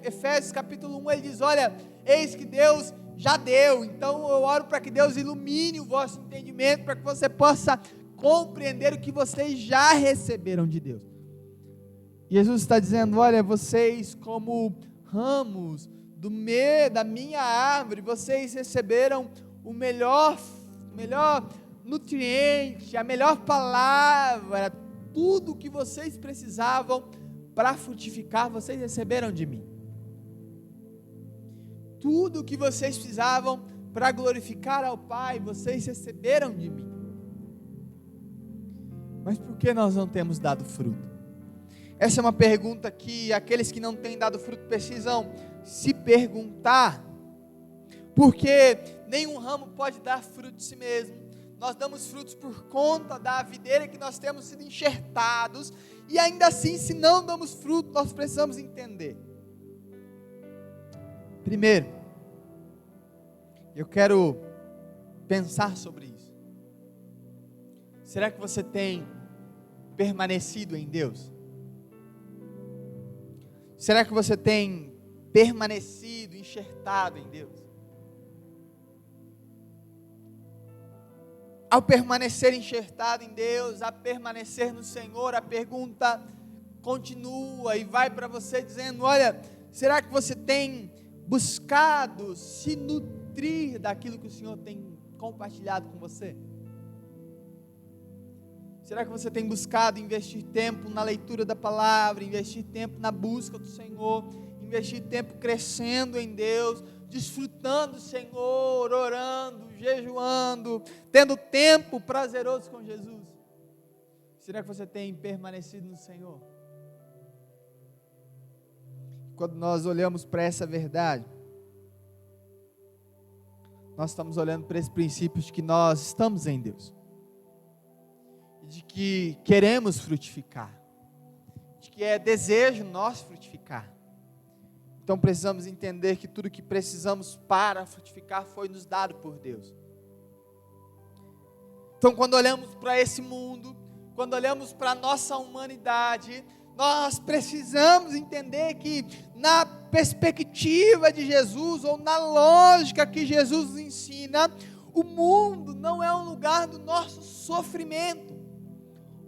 Efésios capítulo 1, ele diz: olha, eis que Deus já deu, então eu oro para que Deus ilumine o vosso entendimento, para que você possa compreender o que vocês já receberam de Deus. E Jesus está dizendo: olha, vocês como ramos da minha árvore, vocês receberam o melhor nutriente, a melhor palavra, tudo o que vocês precisavam para frutificar, vocês receberam de mim. Tudo o que vocês precisavam para glorificar ao Pai, vocês receberam de mim. Mas por que nós não temos dado fruto? Essa é uma pergunta que aqueles que não têm dado fruto precisam se perguntar, porque nenhum ramo pode dar fruto de si mesmo. Nós damos frutos por conta da videira que nós temos sido enxertados, e ainda assim, se não damos fruto, nós precisamos entender. Primeiro, eu quero pensar sobre isso. Será que você tem permanecido em Deus? Será que você tem permanecido, enxertado em Deus? Ao permanecer enxertado em Deus, a permanecer no Senhor, a pergunta continua e vai para você dizendo: olha, será que você tem buscado se nutrir daquilo que o Senhor tem compartilhado com você? Será que você tem buscado investir tempo na leitura da palavra, investir tempo na busca do Senhor, investir tempo crescendo em Deus, desfrutando do Senhor, orando, jejuando, tendo tempo prazeroso com Jesus? Será que você tem permanecido no Senhor? Quando nós olhamos para essa verdade, nós estamos olhando para esse princípio de que nós estamos em Deus, de que queremos frutificar, de que é desejo nosso frutificar. Então precisamos entender que tudo que precisamos para frutificar foi nos dado por Deus. Então quando olhamos para esse mundo, quando olhamos para a nossa humanidade, nós precisamos entender que na perspectiva de Jesus, ou na lógica que Jesus nos ensina, o mundo não é um lugar do nosso sofrimento,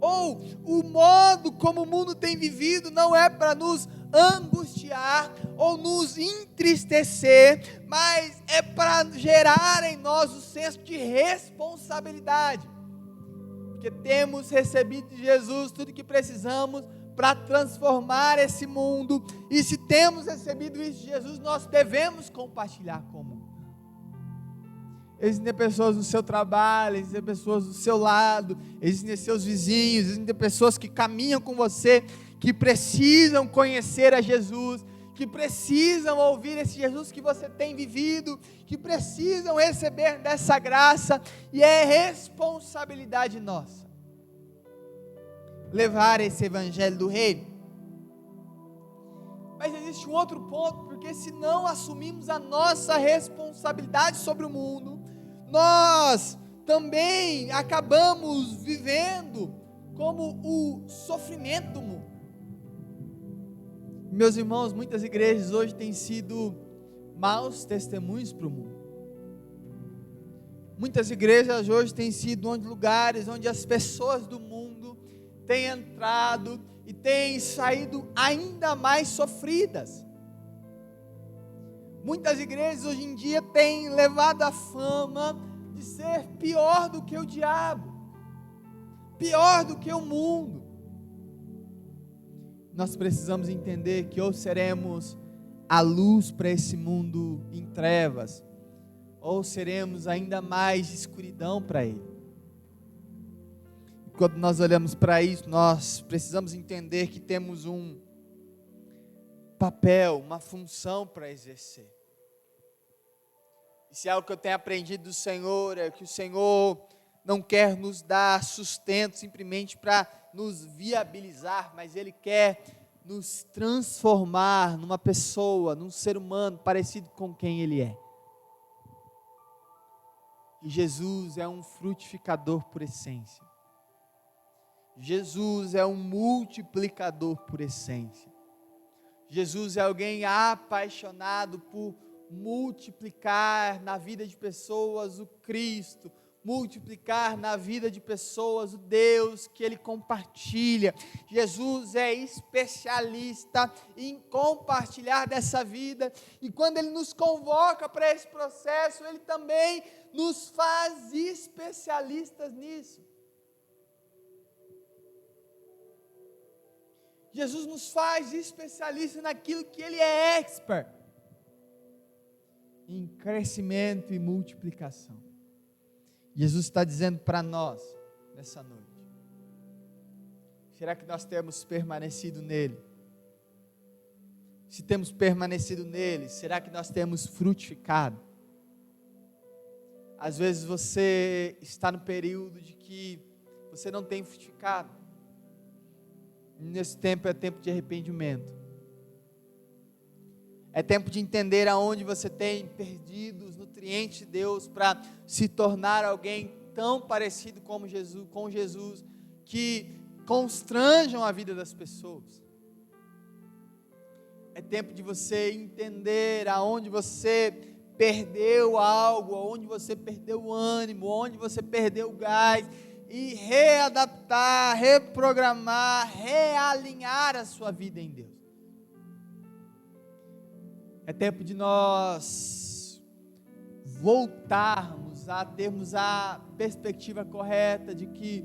ou o modo como o mundo tem vivido não é para nos angustiar ou nos entristecer, mas é para gerar em nós o senso de responsabilidade, porque temos recebido de Jesus tudo que precisamos para transformar esse mundo, e se temos recebido isso de Jesus, nós devemos compartilhar com o mundo. Existem pessoas no seu trabalho, existem pessoas do seu lado, existem seus vizinhos, existem pessoas que caminham com você, que precisam conhecer a Jesus, que precisam ouvir esse Jesus que você tem vivido, que precisam receber dessa graça, e é responsabilidade nossa levar esse evangelho do reino. Mas existe um outro ponto, porque se não assumimos a nossa responsabilidade sobre o mundo, nós também acabamos vivendo como o sofrimento do mundo. Meus irmãos, muitas igrejas hoje têm sido maus testemunhos para o mundo. Muitas igrejas hoje têm sido lugares onde as pessoas do mundo têm entrado e têm saído ainda mais sofridas. Muitas igrejas hoje em dia têm levado a fama de ser pior do que o diabo, pior do que o mundo. Nós precisamos entender que ou seremos a luz para esse mundo em trevas, ou seremos ainda mais escuridão para ele. Quando nós olhamos para isso, nós precisamos entender que temos um papel, uma função para exercer. E se é algo que eu tenho aprendido do Senhor, é que o Senhor não quer nos dar sustento simplesmente para nos viabilizar, mas Ele quer nos transformar numa pessoa, num ser humano parecido com quem Ele é. E Jesus é um frutificador por essência. Jesus é um multiplicador por essência. Jesus é alguém apaixonado por multiplicar na vida de pessoas o Cristo, multiplicar na vida de pessoas o Deus que Ele compartilha. Jesus é especialista em compartilhar dessa vida, e quando Ele nos convoca para esse processo, Ele também nos faz especialistas nisso. Jesus nos faz especialistas naquilo que Ele é expert, em crescimento e multiplicação. Jesus está dizendo para nós, nessa noite, será que nós temos permanecido nele? Se temos permanecido nele, será que nós temos frutificado? Às vezes você está no período de que você não tem frutificado. Nesse tempo é tempo de arrependimento. É tempo de entender aonde você tem perdido os nutrientes de Deus para se tornar alguém tão parecido com Jesus, que constranjam a vida das pessoas. É tempo de você entender aonde você perdeu algo, aonde você perdeu o ânimo, aonde você perdeu o gás, e readaptar, reprogramar, realinhar a sua vida em Deus. É tempo de nós voltarmos a termos a perspectiva correta de que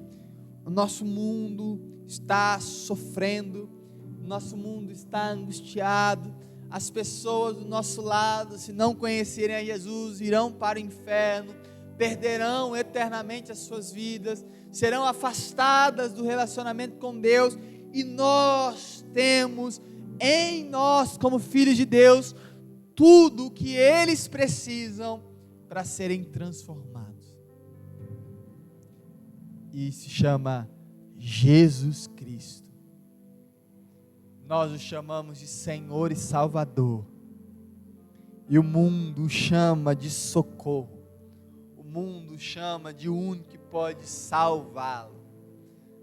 o nosso mundo está sofrendo, o nosso mundo está angustiado, as pessoas do nosso lado, se não conhecerem a Jesus, irão para o inferno, perderão eternamente as suas vidas, serão afastadas do relacionamento com Deus, e nós temos em nós, como filhos de Deus, tudo o que eles precisam para serem transformados. E se chama Jesus Cristo. Nós o chamamos de Senhor e Salvador, e o mundo o chama de socorro. O mundo chama de único que pode salvá-lo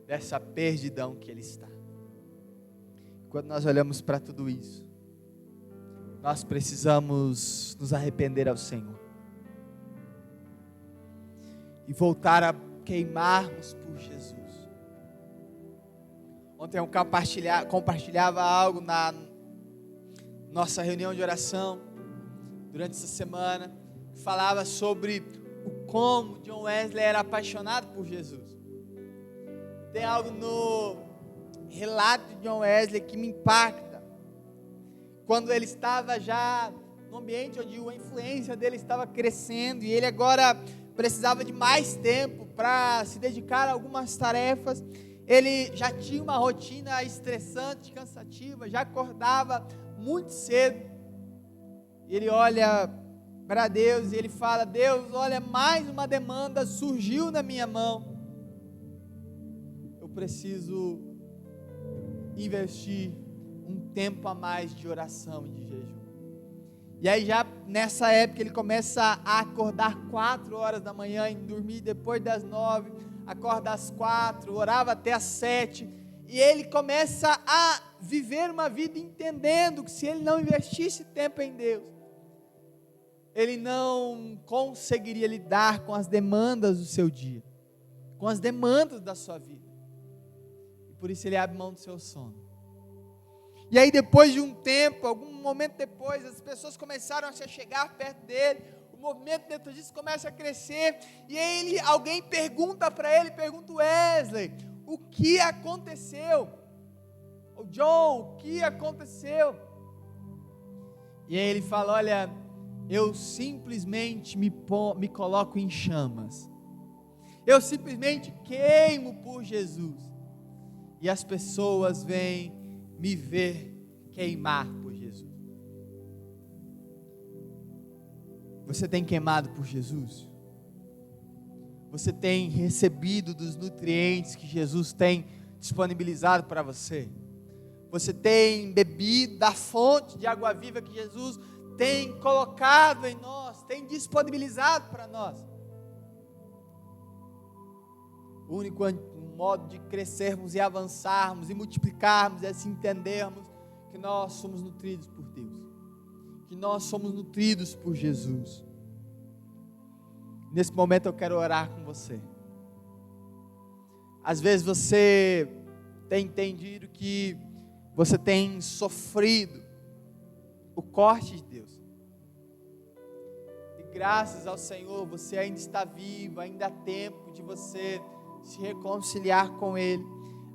dessa perdidão que ele está. Quando nós olhamos para tudo isso, nós precisamos nos arrepender ao Senhor e voltar a queimarmos por Jesus. Ontem eu compartilhava algo na nossa reunião de oração durante essa semana, que falava sobre como John Wesley era apaixonado por Jesus. Tem algo no relato de John Wesley que me impacta. Quando ele estava já num ambiente onde a influência dele estava crescendo e ele agora precisava de mais tempo para se dedicar a algumas tarefas. Ele já tinha uma rotina estressante, cansativa, já acordava muito cedo. E ele olha para Deus e ele fala: Deus, olha, mais uma demanda surgiu na minha mão. Eu preciso investir um tempo a mais de oração e de jejum. E aí já nessa época ele começa a acordar 4 horas da manhã e dormir depois das 9, acorda às 4, orava até às 7, e ele começa a viver uma vida entendendo que se ele não investisse tempo em Deus, ele não conseguiria lidar com as demandas do seu dia, com as demandas da sua vida, e por isso ele abre mão do seu sono. E aí depois de um tempo, algum momento depois, as pessoas começaram a se chegar perto dele, o movimento dentro disso começa a crescer, e aí alguém pergunta para ele, pergunta: Wesley, o que aconteceu? O John, o que aconteceu? E aí ele fala: olha, eu simplesmente me coloco em chamas, eu simplesmente queimo por Jesus, e as pessoas vêm me ver queimar por Jesus. Você tem queimado por Jesus? Você tem recebido dos nutrientes que Jesus tem disponibilizado para você? Você tem bebido da fonte de água viva que Jesus tem colocado em nós, tem disponibilizado para nós? O único modo de crescermos e avançarmos e multiplicarmos é se entendermos que nós somos nutridos por Deus, que nós somos nutridos por Jesus. Nesse momento eu quero orar com você. Às vezes você tem entendido que você tem sofrido o corte de Deus, e graças ao Senhor você ainda está vivo, ainda há tempo de você se reconciliar com Ele,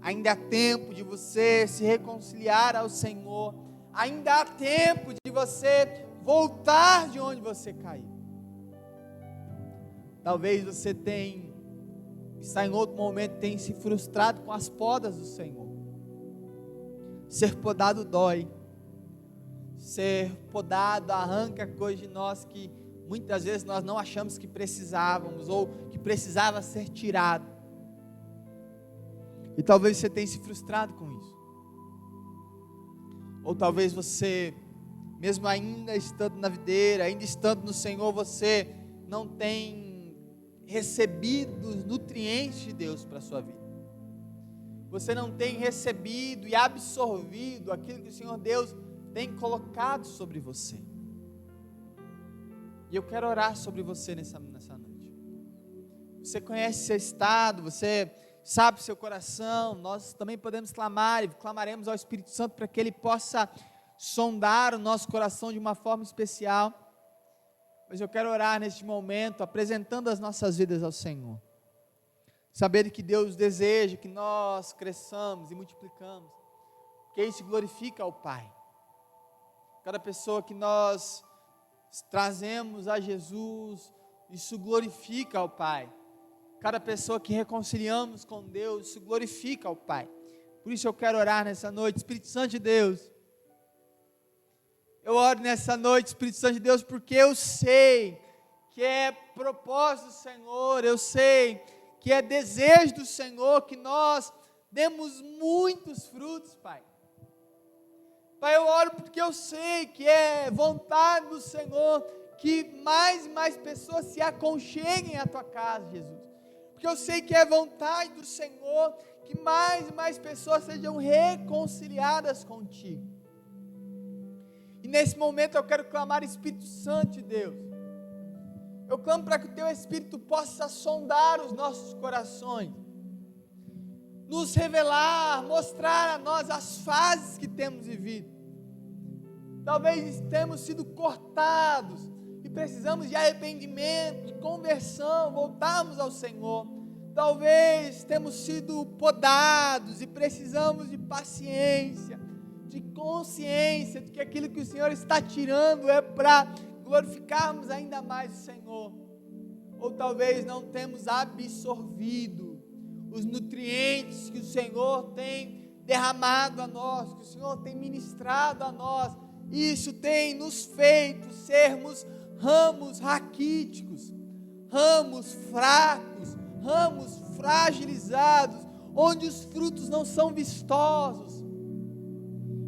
ainda há tempo de você se reconciliar ao Senhor, ainda há tempo de você voltar de onde você caiu. Talvez você está em outro momento, tenha se frustrado com as podas do Senhor. Ser podado dói, ser podado arranca coisas de nós que muitas vezes nós não achamos que precisávamos, ou que precisava ser tirado. E talvez você tenha se frustrado com isso. Ou talvez você, mesmo ainda estando na videira, ainda estando no Senhor, você não tem recebido os nutrientes de Deus para a sua vida. Você não tem recebido e absorvido aquilo que o Senhor Deus tem colocado sobre você. E eu quero orar sobre você nessa noite. Você conhece seu estado, você sabe o seu coração. Nós também podemos clamar e clamaremos ao Espírito Santo para que Ele possa sondar o nosso coração de uma forma especial. Mas eu quero orar neste momento, apresentando as nossas vidas ao Senhor, sabendo que Deus deseja que nós cresçamos e multiplicamos, porque isso glorifica ao Pai. Cada pessoa que nós trazemos a Jesus, isso glorifica ao Pai. Cada pessoa que reconciliamos com Deus, isso glorifica ao Pai. Por isso eu quero orar nessa noite. Espírito Santo de Deus, eu oro nessa noite, Espírito Santo de Deus, porque eu sei que é propósito do Senhor, eu sei que é desejo do Senhor que nós demos muitos frutos, Pai. Pai, eu oro porque eu sei que é vontade do Senhor que mais e mais pessoas se aconcheguem à Tua casa, Jesus. Porque eu sei que é vontade do Senhor que mais e mais pessoas sejam reconciliadas contigo. E nesse momento eu quero clamar, Espírito Santo de Deus. Eu clamo para que o Teu Espírito possa sondar os nossos corações, nos revelar, mostrar a nós as fases que temos vivido. Talvez temos sido cortados e precisamos de arrependimento, de conversão, voltarmos ao Senhor. Talvez temos sido podados e precisamos de paciência, de consciência de que aquilo que o Senhor está tirando é para glorificarmos ainda mais o Senhor. Ou talvez não temos absorvido os nutrientes que o Senhor tem derramado a nós, que o Senhor tem ministrado a nós. Isso tem nos feito sermos ramos raquíticos, ramos fracos, ramos fragilizados, onde os frutos não são vistosos.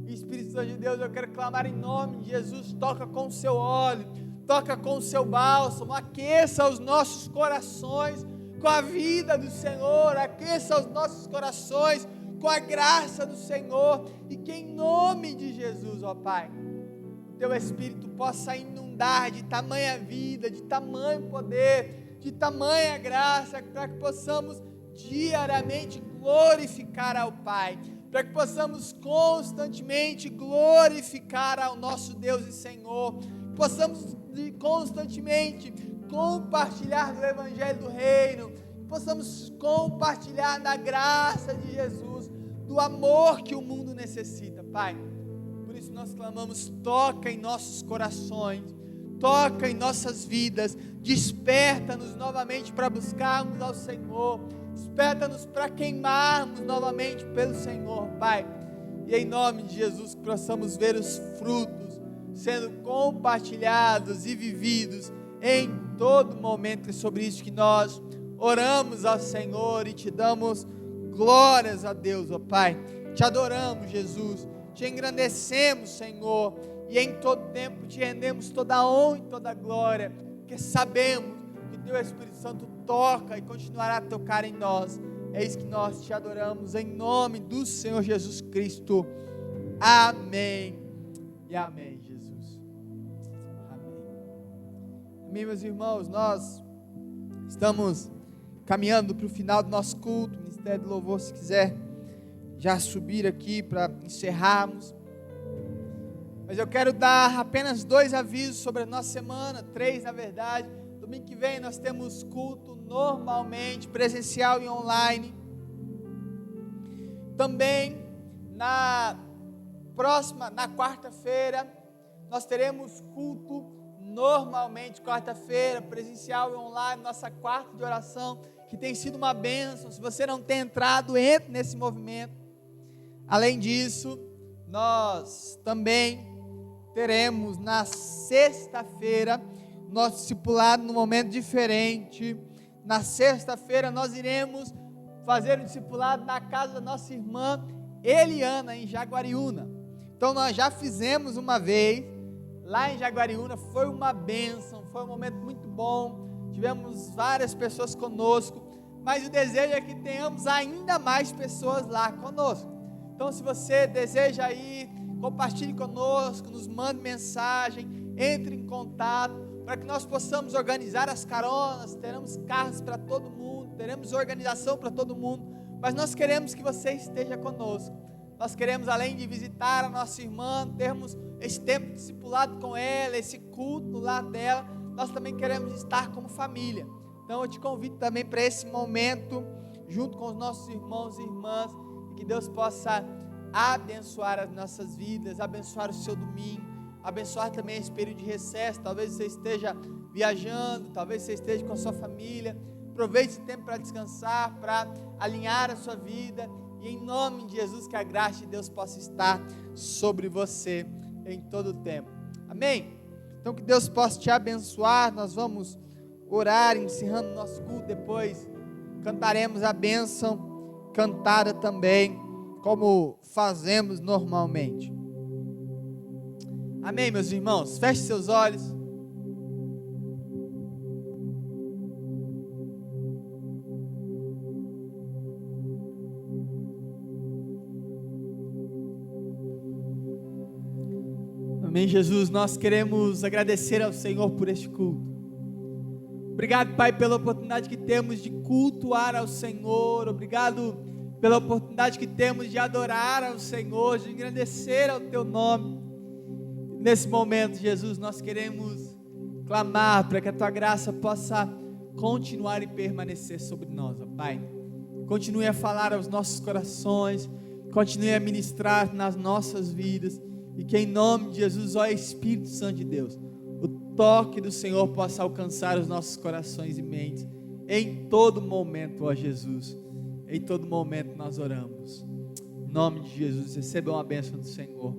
Espírito Santo de Deus, eu quero clamar em nome de Jesus, toca com o seu óleo, toca com o seu bálsamo, aqueça os nossos corações com a vida do Senhor, aqueça os nossos corações com a graça do Senhor, e que em nome de Jesus, ó Pai, o teu Espírito possa inundar de tamanha vida, de tamanho poder, de tamanha graça, para que possamos diariamente glorificar ao Pai, para que possamos constantemente glorificar ao nosso Deus e Senhor, possamos constantemente compartilhar do Evangelho do Reino, possamos compartilhar da graça de Jesus, do amor que o mundo necessita, Pai. Por isso nós clamamos, toca em nossos corações, toca em nossas vidas, desperta-nos novamente para buscarmos ao Senhor, desperta-nos para queimarmos novamente pelo Senhor, Pai. E em nome de Jesus que possamos ver os frutos sendo compartilhados e vividos em todo momento. É sobre isso que nós oramos ao Senhor e te damos glórias a Deus, ó Pai. Te adoramos, Jesus, te engrandecemos, Senhor, e em todo tempo te rendemos toda a honra e toda a glória, porque sabemos que teu Espírito Santo toca e continuará a tocar em nós. É isso que nós te adoramos, em nome do Senhor Jesus Cristo. Amém e amém, Jesus. Amém. Amém, meus irmãos, nós estamos caminhando para o final do nosso culto. O Ministério do Louvor, se quiser já subir aqui para encerrarmos. Mas eu quero dar apenas 2 avisos sobre a nossa semana, 3 na verdade. Domingo que vem nós temos culto normalmente, presencial e online. Também na quarta-feira, nós teremos culto normalmente, quarta-feira, presencial e online, nossa quarta de oração, que tem sido uma bênção. Se você não tem entrado, entre nesse movimento. Além disso, nós também teremos na sexta-feira nosso discipulado num momento diferente. Na sexta-feira nós iremos fazer o discipulado na casa da nossa irmã Eliana, em Jaguariúna. Então nós já fizemos uma vez lá em Jaguariúna, foi uma bênção, foi um momento muito bom, tivemos várias pessoas conosco, mas o desejo é que tenhamos ainda mais pessoas lá conosco. Então se você deseja ir, compartilhe conosco, nos mande mensagem, entre em contato, para que nós possamos organizar as caronas. Teremos carros para todo mundo, teremos organização para todo mundo, mas nós queremos que você esteja conosco. Nós queremos, além de visitar a nossa irmã, termos esse tempo discipulado com ela, esse culto lá dela, nós também queremos estar como família. Então eu te convido também para esse momento, junto com os nossos irmãos e irmãs, e que Deus possa abençoar as nossas vidas, abençoar o seu domingo, abençoar também esse período de recesso. Talvez você esteja viajando, talvez você esteja com a sua família. Aproveite esse tempo para descansar, para alinhar a sua vida, e em nome de Jesus que a graça de Deus possa estar sobre você em todo o tempo. Amém? Então que Deus possa te abençoar. Nós vamos orar encerrando o nosso culto, depois cantaremos a bênção cantada também, como fazemos normalmente. Amém, meus irmãos? Feche seus olhos. Amém, Jesus, nós queremos agradecer ao Senhor por este culto. Obrigado, Pai, pela oportunidade que temos de cultuar ao Senhor. Obrigado pela oportunidade que temos de adorar ao Senhor, de engrandecer ao Teu nome. Nesse momento, Jesus, nós queremos clamar para que a Tua graça possa continuar e permanecer sobre nós, ó Pai. Continue a falar aos nossos corações, continue a ministrar nas nossas vidas, e que em nome de Jesus, ó Espírito Santo de Deus, o toque do Senhor possa alcançar os nossos corações e mentes, em todo momento, ó Jesus, em todo momento nós oramos, em nome de Jesus. Recebam a bênção do Senhor,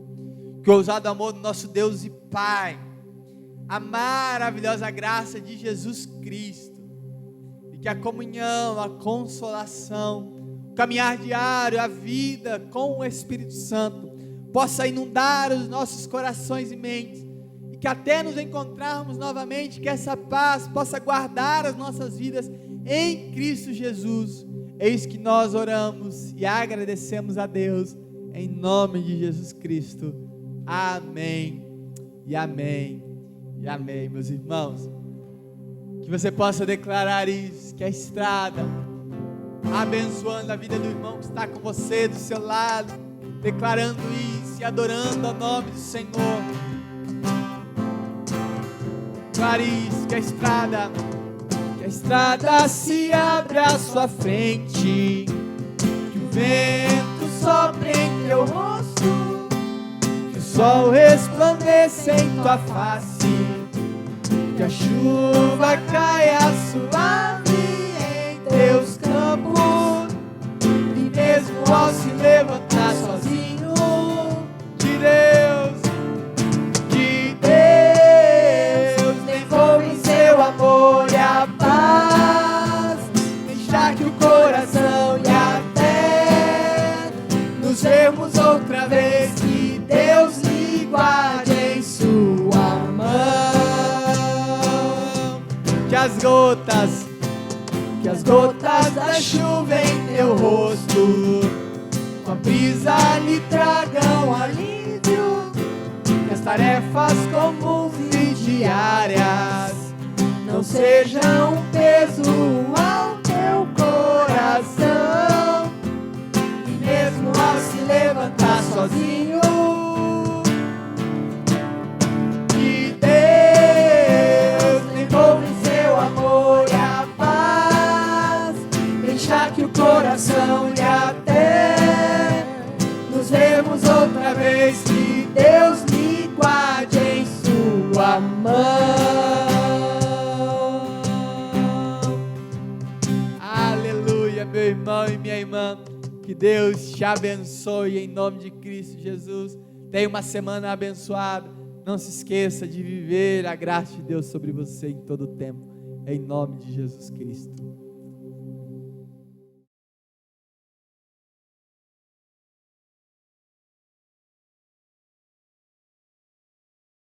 que o ousado amor do nosso Deus e Pai, a maravilhosa graça de Jesus Cristo, e que a comunhão, a consolação, o caminhar diário, a vida com o Espírito Santo, possa inundar os nossos corações e mentes, e que até nos encontrarmos novamente, que essa paz possa guardar as nossas vidas em Cristo Jesus. Eis que nós oramos e agradecemos a Deus, em nome de Jesus Cristo. Amém, e amém, e amém, meus irmãos. Que você possa declarar isso, que a estrada, abençoando a vida do irmão que está com você, do seu lado, declarando isso e adorando ao nome do Senhor. Declare isso, que a estrada se abre à sua frente, que o vento sopre em teu rosto, que o sol resplandeça em tua face, que a chuva caia suave em teus campos, e mesmo ao se levantar sozinho, de Deus devolve seu amor e a paz, deixar que o coração e a fé nos vemos outra vez, que Deus lhe guarde em sua mão, que as gotas da chuva em teu rosto, com a brisa lhe tragam alívio, que as tarefas comuns e diárias não sejam um peso ao teu coração, e mesmo ao se levantar sozinho, que Deus devolve seu amor e a paz, deixar que o coração e até nos vemos outra vez, que Deus lhe guarde em sua mão. Aleluia, meu irmão e minha irmã, que Deus te abençoe em nome de Cristo Jesus. Tenha uma semana abençoada. Não se esqueça de viver a graça de Deus sobre você em todo o tempo, em nome de Jesus Cristo.